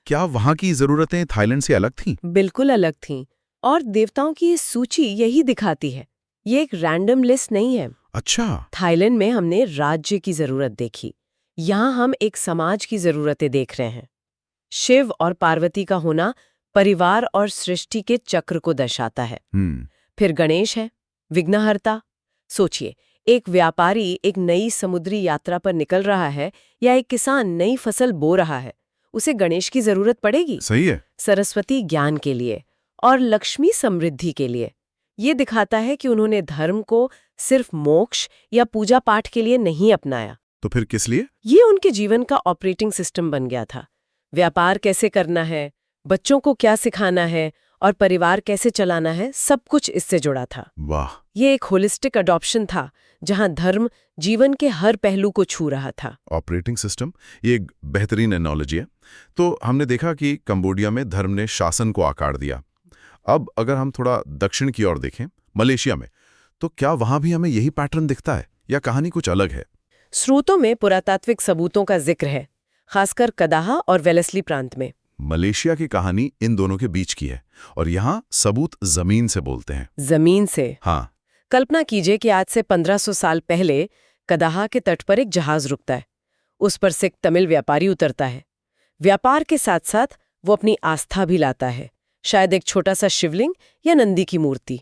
क्या वहां की जरूरतें थाईलैंड से अलग थीं? बिल्कुल अलग थीं। और देवताओं की सूची यही दिखाती है। ये एक रैंडम लिस्ट नहीं है। अच्छा। थाईलैंड में हमने राज्य की जरूरत देखी, यहाँ हम एक समाज की जरूरतें देख रहे हैं। शिव और पार्वती का होना परिवार और सृष्टि के चक्र को दर्शाता है। फिर गणेश है, विघ्नहर्ता। सोचिए, एक व्यापारी एक नई समुद्री यात्रा पर निकल रहा है या एक किसान नई फसल बो रहा है, उसे गणेश की जरूरत पड़ेगी। सही है। सरस्वती ज्ञान के लिए और लक्ष्मी समृद्धि के लिए। ये दिखाता है कि उन्होंने धर्म को सिर्फ मोक्ष या पूजा पाठ के लिए नहीं अपनाया। तो फिर किस लिए? ये उनके जीवन का ऑपरेटिंग सिस्टम बन गया था। व्यापार कैसे करना है, बच्चों को क्या सिखाना है और परिवार कैसे चलाना है, सब कुछ इससे जुड़ा था। वाह। ये एक होलिस्टिक अडॉप्शन था जहां धर्म जीवन के हर पहलू को छू रहा था। ऑपरेटिंग सिस्टम, ये एक बेहतरीन एनोलॉजी है। तो हमने देखा कि कंबोडिया में धर्म ने शासन को आकार दिया। अब अगर हम थोड़ा दक्षिण की ओर देखें, मलेशिया में, तो क्या वहां भी हमें यही पैटर्न दिखता है या कहानी कुछ अलग है? स्रोतों में पुरातात्विक सबूतों का जिक्र है, खासकर कदाहा और वेलेस्ली प्रांत में। मलेशिया की कहानी इन दोनों के बीच की है और यहाँ सबूत जमीन से बोलते हैं। जमीन से? हाँ। कल्पना कीजिए कि आज से 1500 साल पहले कदाहा के तट पर एक जहाज रुकता है। उस पर से एक तमिल व्यापारी उतरता है। व्यापार के साथ साथ वो अपनी आस्था भी लाता है, शायद एक छोटा सा शिवलिंग या नंदी की मूर्ति।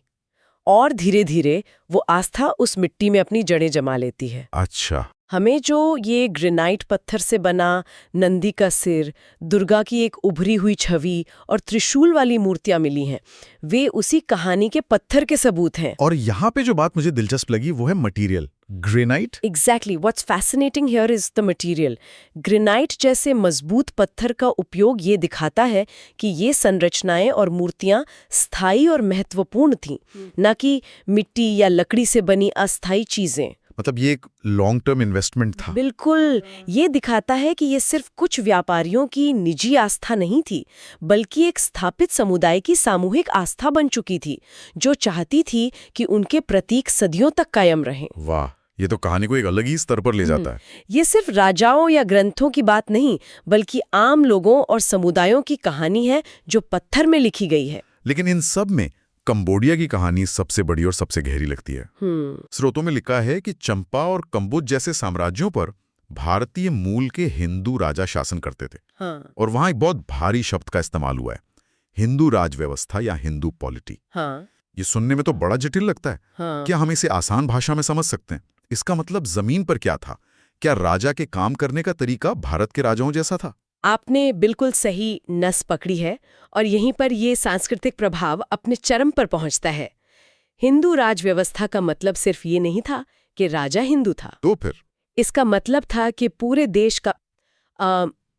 और धीरे धीरे वो आस्था उस मिट्टी में अपनी जड़ें जमा लेती है। अच्छा। हमें जो ये ग्रेनाइट पत्थर से बना नंदी का सिर, दुर्गा की एक उभरी हुई छवि और त्रिशूल वाली मूर्तियां मिली हैं, वे उसी कहानी के पत्थर के सबूत हैं। और यहाँ पे जो बात मुझे दिलचस्प लगी वो है material, granite. Exactly, what's fascinating here is the material. Granite जैसे मजबूत पत्थर का उपयोग ये दिखाता है कि ये संरचनाएं और मूर्तियां स्थायी और महत्वपूर्ण थीं, न कि मिट्टी या लकड़ी से बनी अस्थायी चीजें। मतलब ये एक लॉन्ग टर्म इन्वेस्टमेंट था। बिल्कुल, ये दिखाता है कि ये सिर्फ कुछ व्यापारियों की निजी आस्था नहीं थी, बल्कि एक स्थापित समुदाय की सामूहिक आस्था बन चुकी थी, जो चाहती थी कि उनके प्रतीक सदियों तक कायम रहें। वाह, ये तो कहानी को एक अलग ही स्तर पर ले जाता है। ये सिर्फ राजाओं या ग्रंथों की बात नहीं, बल्कि आम लोगों और समुदायों की कहानी है जो पत्थर में लिखी गई है। लेकिन इन सब में कंबोडिया की कहानी सबसे बड़ी और सबसे गहरी लगती है। स्रोतों में लिखा है कि चंपा और कंबुज जैसे साम्राज्यों पर भारतीय मूल के हिंदू राजा शासन करते थे। हाँ, और वहां एक बहुत भारी शब्द का इस्तेमाल हुआ है, हिंदू राज व्यवस्था या हिंदू पॉलिटी। हाँ, ये सुनने में तो बड़ा जटिल लगता है। हाँ। क्या हम इसे आसान भाषा में समझ सकते हैं? इसका मतलब जमीन पर क्या था? क्या राजा के काम करने का तरीका भारत के राजाओं जैसा था? आपने बिल्कुल सही नस पकड़ी है, और यहीं पर ये सांस्कृतिक प्रभाव अपने चरम पर पहुंचता है। हिंदू राज व्यवस्था का मतलब सिर्फ ये नहीं था कि राजा हिंदू था। तो फिर इसका मतलब था कि पूरे देश का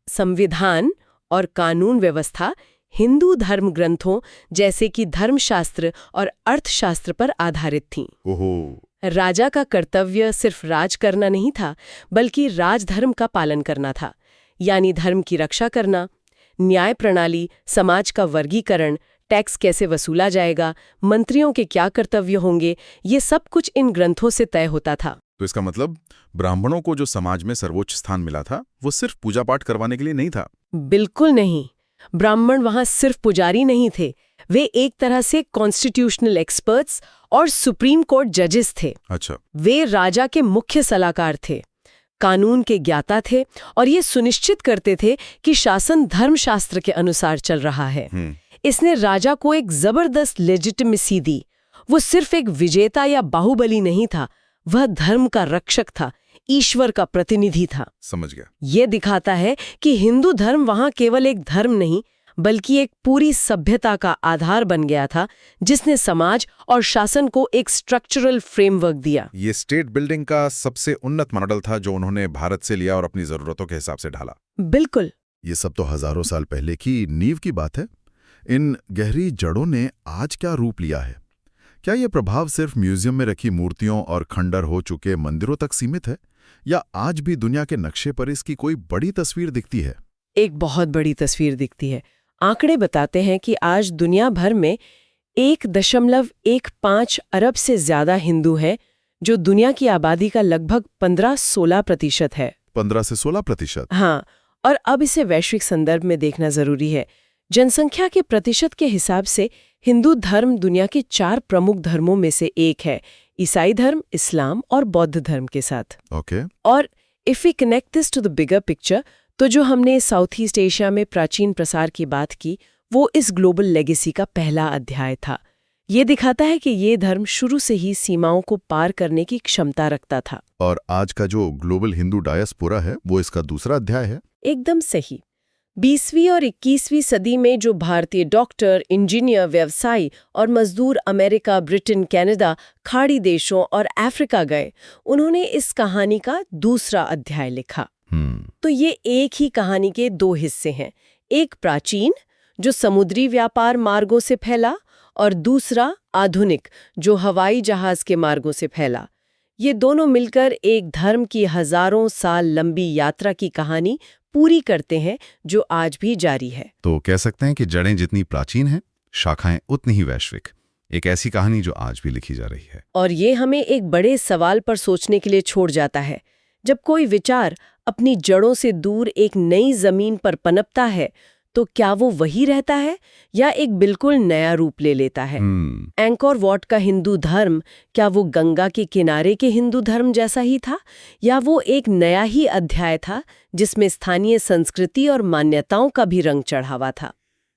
संविधान और कानून व्यवस्था हिंदू धर्म ग्रंथों जैसे कि धर्मशास्त्र और अर्थशास्त्र पर आधारित थीं। ओहो, राजा का कर्तव्य सिर्फ राज करना नहीं था, बल्कि राजधर्म का पालन करना था, यानी धर्म की रक्षा करना, न्याय प्रणाली, समाज का वर्गीकरण, टैक्स कैसे वसूला जाएगा, मंत्रियों के क्या कर्तव्य होंगे, ये सब कुछ इन ग्रंथों से तय होता था। तो इसका मतलब ब्राह्मणों को जो समाज में सर्वोच्च स्थान मिला था वो सिर्फ पूजा पाठ करवाने के लिए नहीं था। बिल्कुल नहीं। ब्राह्मण वहां सिर्फ पुजारी नहीं थे, वे एक तरह से कॉन्स्टिट्यूशनल एक्सपर्ट्स और सुप्रीम कोर्ट जजेस थे। अच्छा, वे राजा के मुख्य सलाहकार थे, कानून के ज्ञाता थे, और ये सुनिश्चित करते थे कि शासन धर्मशास्त्र के अनुसार चल रहा है। इसने राजा को एक जबरदस्त लेजिटिमेसी दी। वो सिर्फ एक विजेता या बाहुबली नहीं था, वह धर्म का रक्षक था, ईश्वर का प्रतिनिधि था। समझ गया। ये दिखाता है कि हिंदू धर्म वहां केवल एक धर्म नहीं, बल्कि एक पूरी सभ्यता का आधार बन गया था, जिसने समाज और शासन को एक स्ट्रक्चरल फ्रेमवर्क दिया। ये स्टेट बिल्डिंग का सबसे उन्नत मॉडल था जो उन्होंने भारत से लिया और अपनी जरूरतों के हिसाब से ढाला। बिल्कुल। ये सब तो हजारों साल पहले की नींव की बात है। इन गहरी जड़ों ने आज क्या रूप लिया है? क्या ये प्रभाव सिर्फ म्यूजियम में रखी मूर्तियों और खंडर हो चुके मंदिरों तक सीमित है, या आज भी दुनिया के नक्शे पर इसकी कोई बड़ी तस्वीर दिखती है? एक बहुत बड़ी तस्वीर दिखती है। आंकड़े बताते हैं कि आज दुनिया भर में 1.15 अरब से ज्यादा हिंदू हैं, जो दुनिया की आबादी का लगभग 15-16% है। 15 से 16%? हाँ, और अब इसे वैश्विक संदर्भ में देखना जरूरी है। जनसंख्या के प्रतिशत के हिसाब से हिंदू धर्म दुनिया के 4 प्रमुख धर्मों में से एक है, ईसाई धर्म, इस्लाम और बौद्ध धर्म के साथ। ओके। और if we connect this to the bigger picture, तो जो हमने साउथ ईस्ट एशिया में प्राचीन प्रसार की बात की, वो इस ग्लोबल लेगेसी का पहला अध्याय था। ये दिखाता है कि ये धर्म शुरू से ही सीमाओं को पार करने की क्षमता रखता था। और आज का जो ग्लोबल हिंदू डायस्पोरा है वो इसका दूसरा अध्याय है। एकदम सही। 20वीं और 21वीं सदी में जो भारतीय डॉक्टर, इंजीनियर, व्यवसायी और मजदूर अमेरिका, ब्रिटेन, कनाडा, खाड़ी देशों और अफ्रीका गए, उन्होंने इस कहानी का दूसरा अध्याय लिखा। तो ये एक ही कहानी के 2 हिस्से हैं, एक प्राचीन जो समुद्री व्यापार मार्गों से फैला, और दूसरा आधुनिक जो हवाई जहाज के मार्गों से फैला। ये दोनों मिलकर एक धर्म की हजारों साल लंबी यात्रा की कहानी पूरी करते हैं, जो आज भी जारी है। तो कह सकते हैं कि जड़ें जितनी प्राचीन हैं, शाखाएं उतनी ही वैश्विक। एक ऐसी कहानी जो आज भी लिखी जा रही है। और ये हमें एक बड़े सवाल पर सोचने के लिए छोड़ जाता है। जब कोई विचार अपनी जड़ों से दूर एक नई जमीन पर पनपता है, तो क्या वो वही रहता है या एक बिल्कुल नया रूप ले लेता है? एंकोर वॉट का हिंदू धर्म, क्या वो गंगा के किनारे के हिंदू धर्म जैसा ही था, या वो एक नया ही अध्याय था जिसमें स्थानीय संस्कृति और मान्यताओं का भी रंग चढ़ावा था?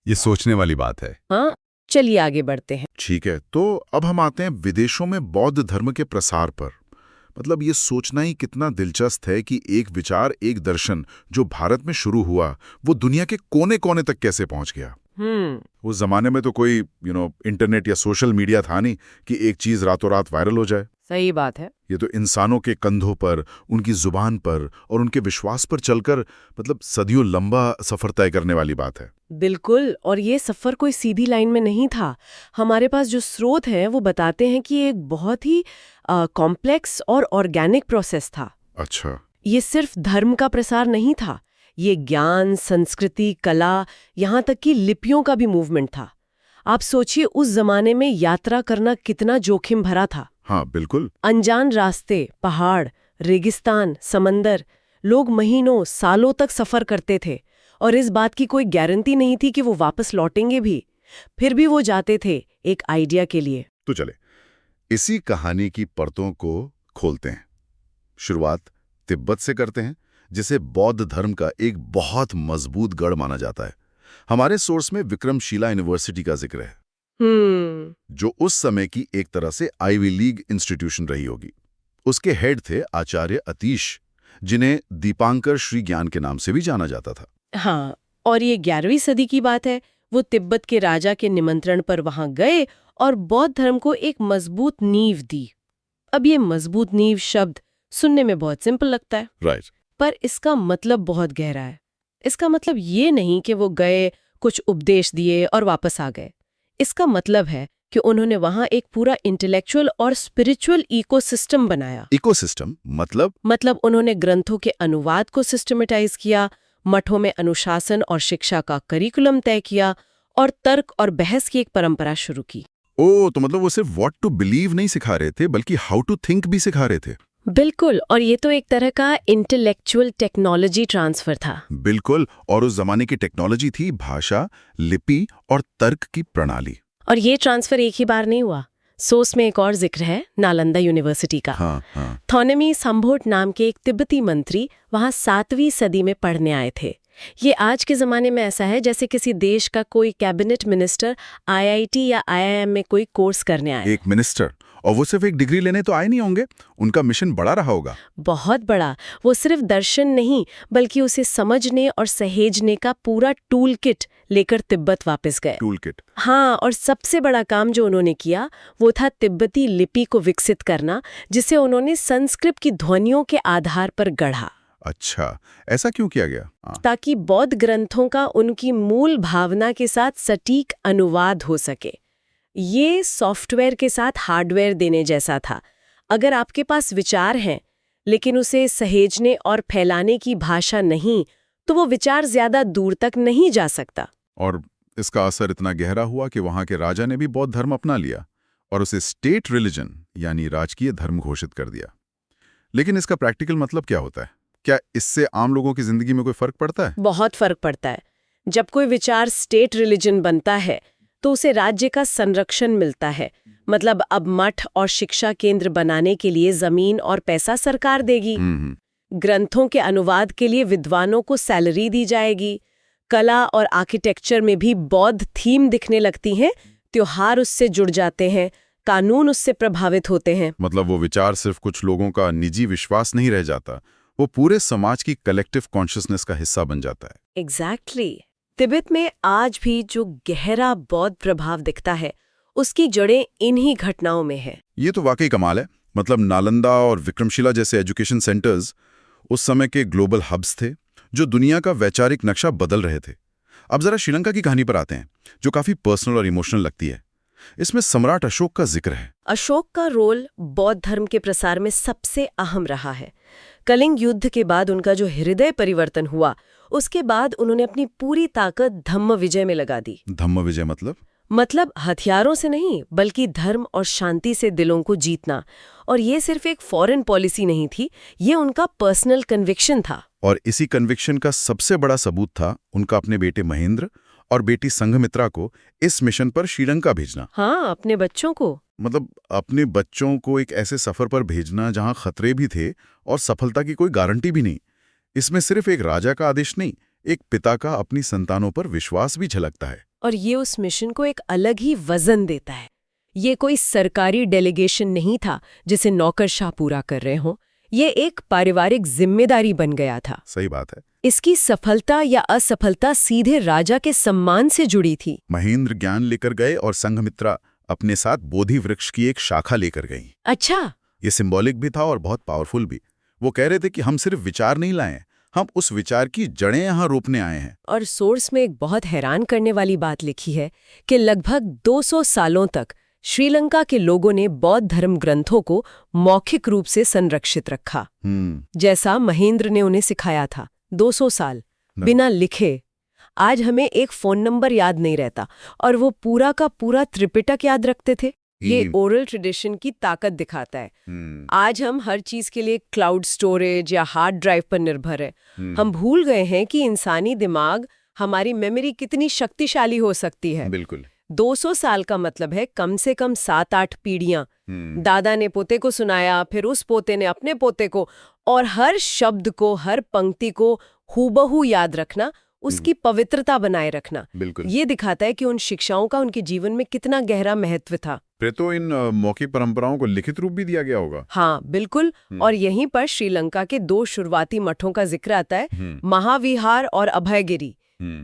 ये सोचने वाली बात है। हाँ, चलिए आगे बढ़ते हैं। ठीक है, तो अब हम आते हैं विदेशों में बौद्ध धर्म के प्रसार पर। मतलब ये सोचना ही कितना दिलचस्प है कि एक विचार, एक दर्शन जो भारत में शुरू हुआ, वो दुनिया के कोने कोने तक कैसे पहुंच गया। उस जमाने में तो कोई इंटरनेट या सोशल मीडिया था नहीं कि एक चीज रातों रात वायरल हो जाए। सही बात है। ये तो इंसानों के कंधों पर, उनकी जुबान पर और उनके विश्वास पर चलकर मतलब सदियों लंबा सफर तय करने वाली बात है। बिल्कुल, और ये सफर कोई सीधी लाइन में नहीं था। हमारे पास जो स्रोत हैं वो बताते हैं कि ये एक बहुत ही कॉम्प्लेक्स और ऑर्गेनिक प्रोसेस था। अच्छा। ये सिर्फ धर्म का प्रसार नहीं था, ये ज्ञान, संस्कृति, कला, यहाँ तक कि लिपियों का भी मूवमेंट था। आप सोचिए उस जमाने में यात्रा करना कितना जोखिम भरा था। हाँ बिल्कुल। अनजान रास्ते, पहाड़, रेगिस्तान, समंदर, लोग महीनों, सालों तक सफर करते थे और इस बात की कोई गारंटी नहीं थी कि वो वापस लौटेंगे भी। फिर भी वो जाते थे एक आइडिया के लिए। तो चले इसी कहानी की परतों को खोलते हैं। शुरुआत तिब्बत से करते हैं, जिसे बौद्ध धर्म का एक बहुत मजबूत गढ़ माना जाता है। हमारे सोर्स में विक्रमशिला यूनिवर्सिटी का जिक्र है, जो उस समय की एक तरह से आईवी लीग इंस्टीट्यूशन रही होगी। उसके हेड थे आचार्य अतीश, जिन्हें दीपांकर श्री ज्ञान के नाम से भी जाना जाता था। हाँ, और ये 11वीं सदी की बात है। वो तिब्बत के राजा के निमंत्रण पर वहां गए और बौद्ध धर्म को एक मजबूत नींव दी। अब ये मजबूत नींव शब्द सुनने में बहुत सिंपल लगता है, राइट। पर इसका मतलब बहुत गहरा है। इसका मतलब ये नहीं कि वो गए, कुछ उपदेश दिए और वापस आ गए। इसका मतलब है कि उन्होंने वहां एक पूरा इंटेलेक्चुअल और स्पिरिचुअल इकोसिस्टम बनाया। इकोसिस्टम मतलब उन्होंने ग्रंथों के अनुवाद को सिस्टमेटाइज किया, मठों में अनुशासन और शिक्षा का करिकुलम तय किया और तर्क और बहस की एक परंपरा शुरू की। तो मतलब वो सिर्फ व्हाट टू बिलीव नहीं सिखा रहे थे, बल्कि हाउ टू थिंक भी सिखा रहे थे। बिल्कुल, और ये तो एक तरह का इंटेलेक्चुअल टेक्नोलॉजी ट्रांसफर था। बिल्कुल, और उस जमाने की टेक्नोलॉजी थी भाषा, लिपि और तर्क की प्रणाली। और ये ट्रांसफर एक ही बार नहीं हुआ। सोर्स में एक और जिक्र है नालंदा यूनिवर्सिटी का। हाँ। थोनेमी सांभोट नाम के एक तिब्बती मंत्री वहां 7वीं सदी में पढ़ने आए थे। ये आज के ज़माने में ऐसा है जैसे किसी देश का कोई कैबिनेट मिनिस्टर आईआईटी या आईआईएम में कोई कोर्स करने आए। एक मिनिस्टर, और वो सिर्फ एक डिग्री लेने तो आए नहीं होंगे, उनका मिशन बड़ा रहा होगा। बहुत बड़ा। वो सिर्फ दर्शन नहीं, बल्कि उसे समझने और सहेजने का पूरा टूल किट लेकर तिब्बत वापस गए। Tool kit? हाँ, और सबसे बड़ा काम जो उन्होंने किया वो था तिब्बती लिपि को विकसित करना, जिसे उन्होंने संस्कृत की ध्वनियों के आधार पर गढ़ा। अच्छा, ऐसा क्यों किया गया? ताकि बौद्ध ग्रंथों का उनकी मूल भावना के साथ सटीक अनुवाद हो सके। ये सॉफ्टवेयर के साथ हार्डवेयर देने जैसा था। अगर आपके पास विचार हैं, लेकिन उसे सहेजने और फैलाने की भाषा नहीं, तो वो विचार ज्यादा दूर तक नहीं जा सकता। और इसका असर इतना गहरा हुआ कि वहां के राजा ने भी बौद्ध धर्म अपना लिया और उसे स्टेट रिलीजन यानी राजकीय धर्म घोषित कर दिया। लेकिन इसका प्रैक्टिकल मतलब क्या होता है? क्या इससे आम लोगों की जिंदगी में कोई फर्क पड़ता है? बहुत फर्क पड़ता है। जब कोई विचार स्टेट रिलीजन बनता है तो उसे राज्य का संरक्षण मिलता है। मतलब अब मठ और शिक्षा केंद्र बनाने के लिए जमीन और पैसा सरकार देगी। ग्रंथों के अनुवाद के लिए विद्वानों को सैलरी दी जाएगी। कला और आर्किटेक्चर में भी बौद्ध थीम दिखने लगती हैं। त्योहार उससे जुड़ जाते हैं, कानून उससे प्रभावित होते हैं। मतलब वो विचार सिर्फ कुछ लोगों का निजी विश्वास नहीं रह जाता, वो पूरे समाज की कलेक्टिव कॉन्शियसनेस का हिस्सा बन जाता है। एग्जैक्टली। तिब्बत में आज भी जो गहरा बौद्ध प्रभाव दिखता है, उसकी जड़ें इन्हीं घटनाओं में है। ये तो वाकई कमाल है। मतलब नालंदा और विक्रमशिला जैसे एजुकेशन सेंटर्स उस समय के ग्लोबल हब्स थे, जो दुनिया का वैचारिक नक्शा बदल रहे थे। अब जरा श्रीलंका की कहानी पर आते हैं, जो काफी पर्सनल और इमोशनल लगती है। इसमें सम्राट अशोक का जिक्र है। अशोक का रोल बौद्ध धर्म के प्रसार में सबसे अहम रहा है। कलिंग युद्ध के बाद उनका जो हृदय परिवर्तन हुआ, उसके बाद उन्होंने अपनी पूरी ताकत धम्म विजय में लगा दी। धम्म विजय मतलब हथियारों से नहीं, बल्कि धर्म और शांति से दिलों को जीतना। और ये सिर्फ एक फॉरेन पॉलिसी नहीं थी, ये उनका पर्सनल कन्विक्शन था। और इसी कन्विक्शन का सबसे बड़ा सबूत था उनका अपने बेटे महेंद्र और बेटी संघमित्रा को इस मिशन पर श्रीलंका भेजना। हाँ, अपने बच्चों को। मतलब अपने बच्चों को एक ऐसे सफर पर भेजना जहां खतरे भी थे और सफलता की कोई गारंटी भी नहीं। इसमें सिर्फ एक राजा का आदेश नहीं, एक पिता का अपनी संतानों पर विश्वास भी झलकता है। और ये उस मिशन को एक अलग ही वजन देता है। ये कोई सरकारी डेलीगेशन नहीं था जिसे नौकरशाह पूरा कर रहे हों। ये एक पारिवारिक जिम्मेदारी बन गया था। सही बात है। इसकी सफलता या असफलता सीधे राजा के सम्मान से जुड़ी थी। महेंद्र ज्ञान लेकर गए और संघमित्रा अपने साथ बोधि वृक्ष की एक शाखा लेकर गई। अच्छा। ये सिंबॉलिक भी था और बहुत पावरफुल भी। वो कह रहे थे कि हम सिर्फ विचार नहीं लाए हैं, हम उस विचार की जड़ें यहाँ रोपने आए हैं। और सोर्स में एक बहुत हैरान करने वाली बात लिखी है कि लगभग 200 सालों तक श्रीलंका के लोगों ने बौद्ध धर्म ग्रंथों को मौखिक रूप से संरक्षित रखा, जैसा महेंद्र ने उन्हें सिखाया था। 200 साल बिना लिखे। आज हमें एक फोन नंबर याद नहीं रहता और वो पूरा का पूरा त्रिपिटक याद रखते थे। ये ओरल ट्रेडिशन की ताकत दिखाता है। आज हम हर चीज के लिए क्लाउड स्टोरेज या हार्ड ड्राइव पर निर्भर है। हम भूल गए हैं कि इंसानी दिमाग, हमारी मेमोरी कितनी शक्तिशाली हो सकती है। बिल्कुल। 200 साल का मतलब है कम से कम 7-8 पीढ़ियां। दादा ने पोते को सुनाया, फिर उस पोते ने अपने पोते को, और हर शब्द को, हर पंक्ति को हूबहू याद रखना, उसकी पवित्रता बनाए रखना। बिल्कुल। ये दिखाता है कि उन शिक्षाओं का उनके जीवन में कितना गहरा महत्व था। फिर तो इन मौखिक परंपराओं को लिखित रूप भी दिया गया होगा। हाँ बिल्कुल। और यहीं पर श्रीलंका के 2 शुरुआती मठों का जिक्र आता है, महाविहार और अभयगिरी।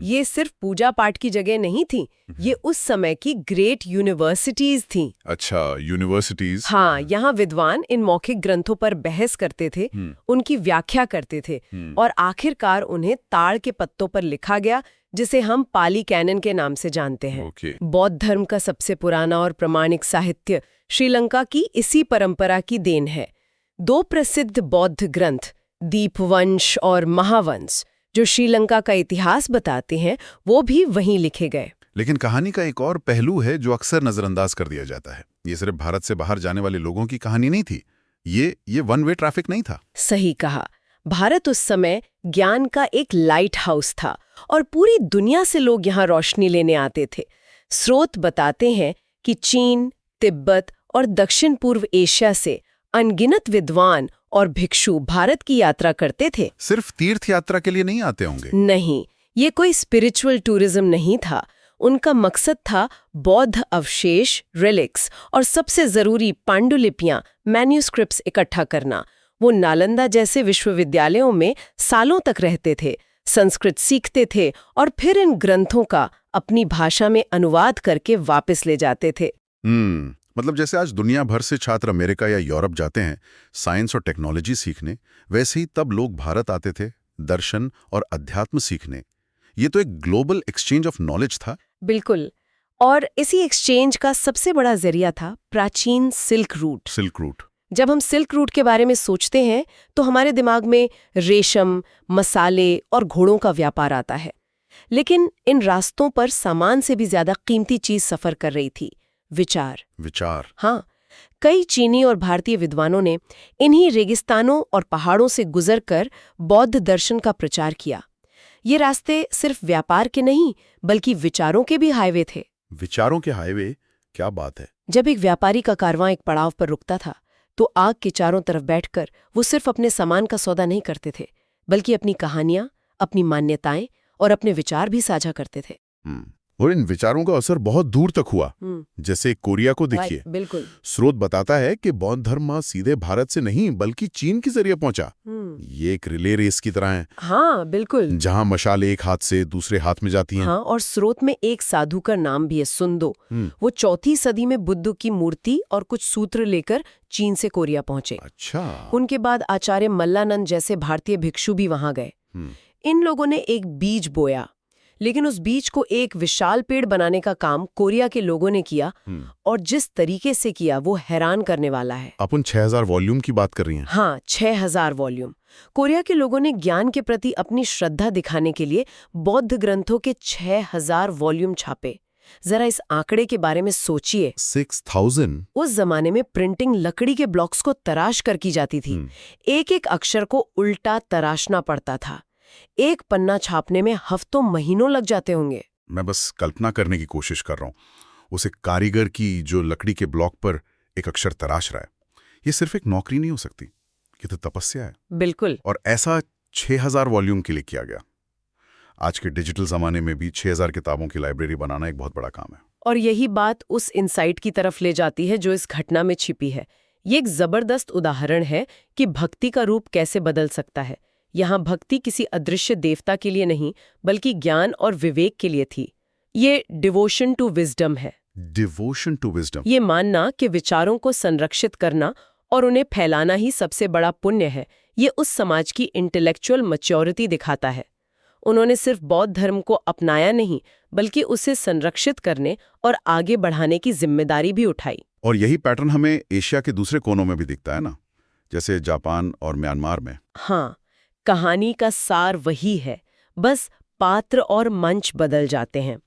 ये सिर्फ पूजा पाठ की जगह नहीं थी, ये उस समय की ग्रेट यूनिवर्सिटीज थीं। अच्छा, यूनिवर्सिटीज। हाँ, यहाँ विद्वान इन मौखिक ग्रंथों पर बहस करते थे, उनकी व्याख्या करते थे, और आखिरकार उन्हें ताड़ के पत्तों पर लिखा गया, जिसे हम पाली कैनन के नाम से जानते हैं। बौद्ध धर्म का सबसे पुराना और प्रमाणिक साहित्य श्रीलंका की इसी परंपरा की देन है। 2 प्रसिद्ध बौद्ध ग्रंथ, दीपवंश और महावंश, जो श्रीलंका का इतिहास बताते हैं, वो भी वहीं लिखे गए। लेकिन कहानी का एक और पहलू है जो अक्सर नजरअंदाज कर दिया जाता है। ये सिर्फ भारत से बाहर जाने वाले लोगों की कहानी नहीं थी। ये वन वे ट्रैफिक नहीं था। सही कहा। भारत उस समय ज्ञान का एक लाइट हाउस था और पूरी दुनिया से लोग यहाँ रोशनी लेने आते थे। स्रोत बताते हैं कि चीन, तिब्बत और दक्षिण पूर्व एशिया से अनगिनत विद्वान और भिक्षु भारत की यात्रा करते थे। सिर्फ तीर्थ यात्रा के लिए नहीं आते होंगे? नहीं, ये कोई स्पिरिचुअल टूरिज्म नहीं था। उनका मकसद था बौद्ध अवशेष, रिलिक्स और सबसे जरूरी पांडुलिपियां, मैन्यूस्क्रिप्ट्स इकट्ठा करना। वो नालंदा जैसे विश्वविद्यालयों में सालों तक रहते थे, संस्कृत सीखते थे और फिर इन ग्रंथों का अपनी भाषा में अनुवाद करके वापस ले जाते थे। मतलब जैसे आज दुनिया भर से छात्र अमेरिका या यूरोप जाते हैं साइंस और टेक्नोलॉजी सीखने, वैसे ही तब लोग भारत आते थे दर्शन और अध्यात्म सीखने। ये तो एक ग्लोबल एक्सचेंज ऑफ नॉलेज था। बिल्कुल। और इसी एक्सचेंज का सबसे बड़ा जरिया था प्राचीन सिल्क रूट। Silk route. जब हम सिल्क रूट के बारे में सोचते हैं तो हमारे दिमाग में रेशम, मसाले और घोड़ों का व्यापार आता है। लेकिन इन रास्तों पर सामान से भी ज्यादा कीमती चीज सफर कर रही थी, विचार। हाँ, कई चीनी और भारतीय विद्वानों ने इन्हीं रेगिस्तानों और पहाड़ों से गुजरकर बौद्ध दर्शन का प्रचार किया। ये रास्ते सिर्फ व्यापार के नहीं बल्कि विचारों के भी हाईवे थे। विचारों के हाईवे? क्या बात है। जब एक व्यापारी का कारवां एक पड़ाव पर रुकता था तो आग के चारों तरफ बैठकर वो सिर्फ अपने सामान का सौदा नहीं करते थे, बल्कि अपनी कहानियां, अपनी मान्यताएं और अपने विचार भी साझा करते थे। और इन विचारों का असर बहुत दूर तक हुआ। जैसे कोरिया को देखिए। बिल्कुल। स्रोत बताता है कि बौद्ध धर्म सीधे भारत से नहीं बल्कि चीन के जरिए पहुंचा। ये एक रिले रेस की तरह है। हाँ बिल्कुल। जहां मशाल एक हाथ से दूसरे हाथ में जाती हैं। हाँ, और स्रोत में एक साधु का नाम भी है, सुंदो। वो 4वीं सदी में बुद्ध की मूर्ति और कुछ सूत्र लेकर चीन से कोरिया पहुंचे। अच्छा। उनके बाद आचार्य मल्लानंद जैसे भारतीय भिक्षु भी वहां गए। इन लोगों ने एक बीज बोया, लेकिन उस बीज को एक विशाल पेड़ बनाने का काम कोरिया के लोगों ने किया, और जिस तरीके से किया वो हैरान करने वाला है। अपन 6000 वॉल्यूम की बात कर रही हैं। हाँ, 6000 वॉल्यूम। कोरिया के लोगों ने ज्ञान के प्रति अपनी श्रद्धा दिखाने के लिए बौद्ध ग्रंथों के 6000 वॉल्यूम छापे। जरा इस आंकड़े के बारे में सोचिए। 6000। उस जमाने में प्रिंटिंग लकड़ी के ब्लॉक्स को तराश कर की जाती थी। एक एक अक्षर को उल्टा तराशना पड़ता था। एक पन्ना छापने में हफ्तों महीनों लग जाते होंगे। मैं बस कल्पना करने की कोशिश कर रहा हूँ उसे कारीगर की जो लकड़ी के ब्लॉक पर एक अक्षर तराश रहा है। ये सिर्फ एक नौकरी नहीं हो सकती, ये तो तपस्या है। बिल्कुल। और ऐसा 6000 वॉल्यूम के लिए किया गया। आज के डिजिटल जमाने में भी 6000 किताबों की लाइब्रेरी बनाना एक बहुत बड़ा काम है। और यही बात उस इंसाइट की तरफ ले जाती है जो इस घटना में छिपी है। ये एक जबरदस्त उदाहरण है कि भक्ति का रूप कैसे बदल सकता है। यहाँ भक्ति किसी अदृश्य देवता के लिए नहीं बल्कि ज्ञान और विवेक के लिए थी। ये डिवोशन टू विजडम है। Devotion to wisdom. ये मानना कि विचारों को संरक्षित करना और उन्हें फैलाना ही सबसे बड़ा पुण्य है। ये उस समाज की इंटेलेक्चुअल मैच्योरिटी दिखाता है। उन्होंने सिर्फ बौद्ध धर्म को अपनाया नहीं, बल्कि उसे संरक्षित करने और आगे बढ़ाने की जिम्मेदारी भी उठाई। और यही पैटर्न हमें एशिया के दूसरे कोनों में भी दिखता है ना, जैसे जापान और म्यांमार में। हाँ, कहानी का सार वही है, बस पात्र और मंच बदल जाते हैं।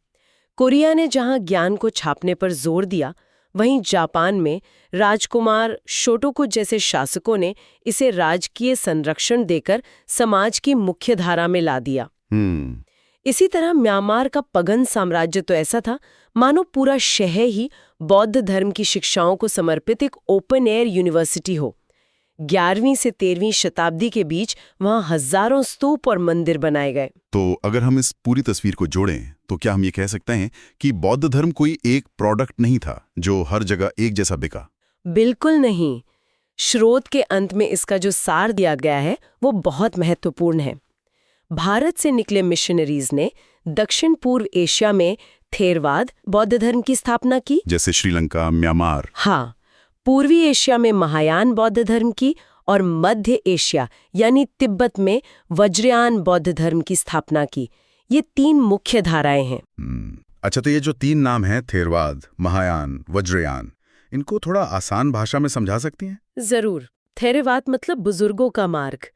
कोरिया ने जहां ज्ञान को छापने पर जोर दिया, वहीं जापान में राजकुमार शोटोकु जैसे शासकों ने इसे राजकीय संरक्षण देकर समाज की मुख्य धारा में ला दिया। इसी तरह म्यांमार का पगन साम्राज्य तो ऐसा था मानो पूरा शहर ही बौद्ध धर्म की शिक्षाओं को समर्पित एक ओपन एयर यूनिवर्सिटी हो। 11वीं से 13वीं शताब्दी के बीच वहां हजारों स्तूप और मंदिर बनाए गए। तो अगर हम इस पूरी तस्वीर को जोड़ें तो क्या हम ये कह सकते हैं कि बौद्ध धर्म कोई एक प्रोडक्ट नहीं था जो हर जगह एक जैसा बिका? बिल्कुल नहीं। स्रोत के अंत में इसका जो सार दिया गया है वो बहुत महत्वपूर्ण है। भारत से निकले मिशनरीज ने दक्षिण पूर्व एशिया में थेरवाद बौद्ध धर्म की स्थापना की, जैसे श्रीलंका, म्यांमार। हाँ, पूर्वी एशिया में महायान बौद्ध धर्म की, और मध्य एशिया यानी तिब्बत में वज्रयान बौद्ध धर्म की स्थापना की। ये 3 मुख्य धाराएं हैं। अच्छा, तो ये जो 3 नाम हैं, थेरवाद, महायान, वज्रयान, इनको थोड़ा आसान भाषा में समझा सकती हैं? जरूर। थेरवाद मतलब बुजुर्गों का मार्ग,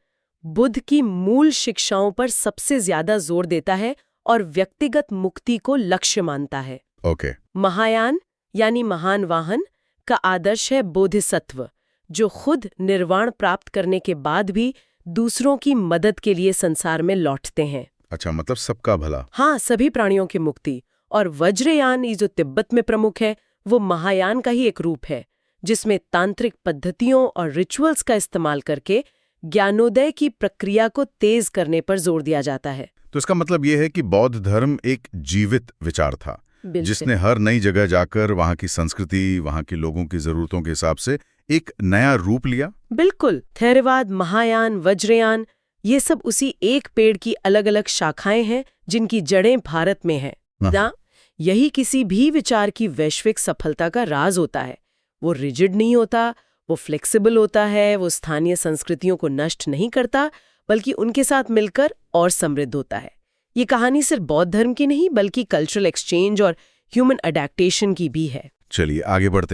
बुद्ध की मूल शिक्षाओं पर सबसे ज्यादा जोर देता है और व्यक्तिगत मुक्ति को लक्ष्य मानता है। ओके। महायान यानी महान वाहन का आदर्श है बोधिसत्व, जो खुद निर्वाण प्राप्त करने के बाद भी दूसरों की मदद के लिए संसार में लौटते हैं। अच्छा, मतलब सबका भला। हाँ, सभी प्राणियों की मुक्ति। और वज्रयान, ये जो तिब्बत में प्रमुख है, वो महायान का ही एक रूप है, जिसमें तांत्रिक पद्धतियों और रिचुअल्स का इस्तेमाल करके ज्ञानोदय की प्रक्रिया को तेज करने पर जोर दिया जाता है। तो इसका मतलब ये है कि बौद्ध धर्म एक जीवित विचार था, जिसने हर नई जगह जाकर वहाँ की संस्कृति, वहाँ के लोगों की जरूरतों के हिसाब से एक नया रूप लिया। बिल्कुल। थेरवाद, महायान, वज्रयान, ये सब उसी एक पेड़ की अलग अलग शाखाएं हैं जिनकी जड़ें भारत में हैं। ना, यही किसी भी विचार की वैश्विक सफलता का राज होता है। वो रिजिड नहीं होता, वो फ्लेक्सिबल होता है, वो स्थानीय संस्कृतियों को नष्ट नहीं करता, बल्कि उनके साथ मिलकर और समृद्ध होता है। ये कहानी सिर्फ बौद्ध धर्म की नहीं, बल्कि कल्चरल एक्सचेंज और ह्यूमन अडैप्टेशन की भी है। चलिए आगे बढ़ते हैं।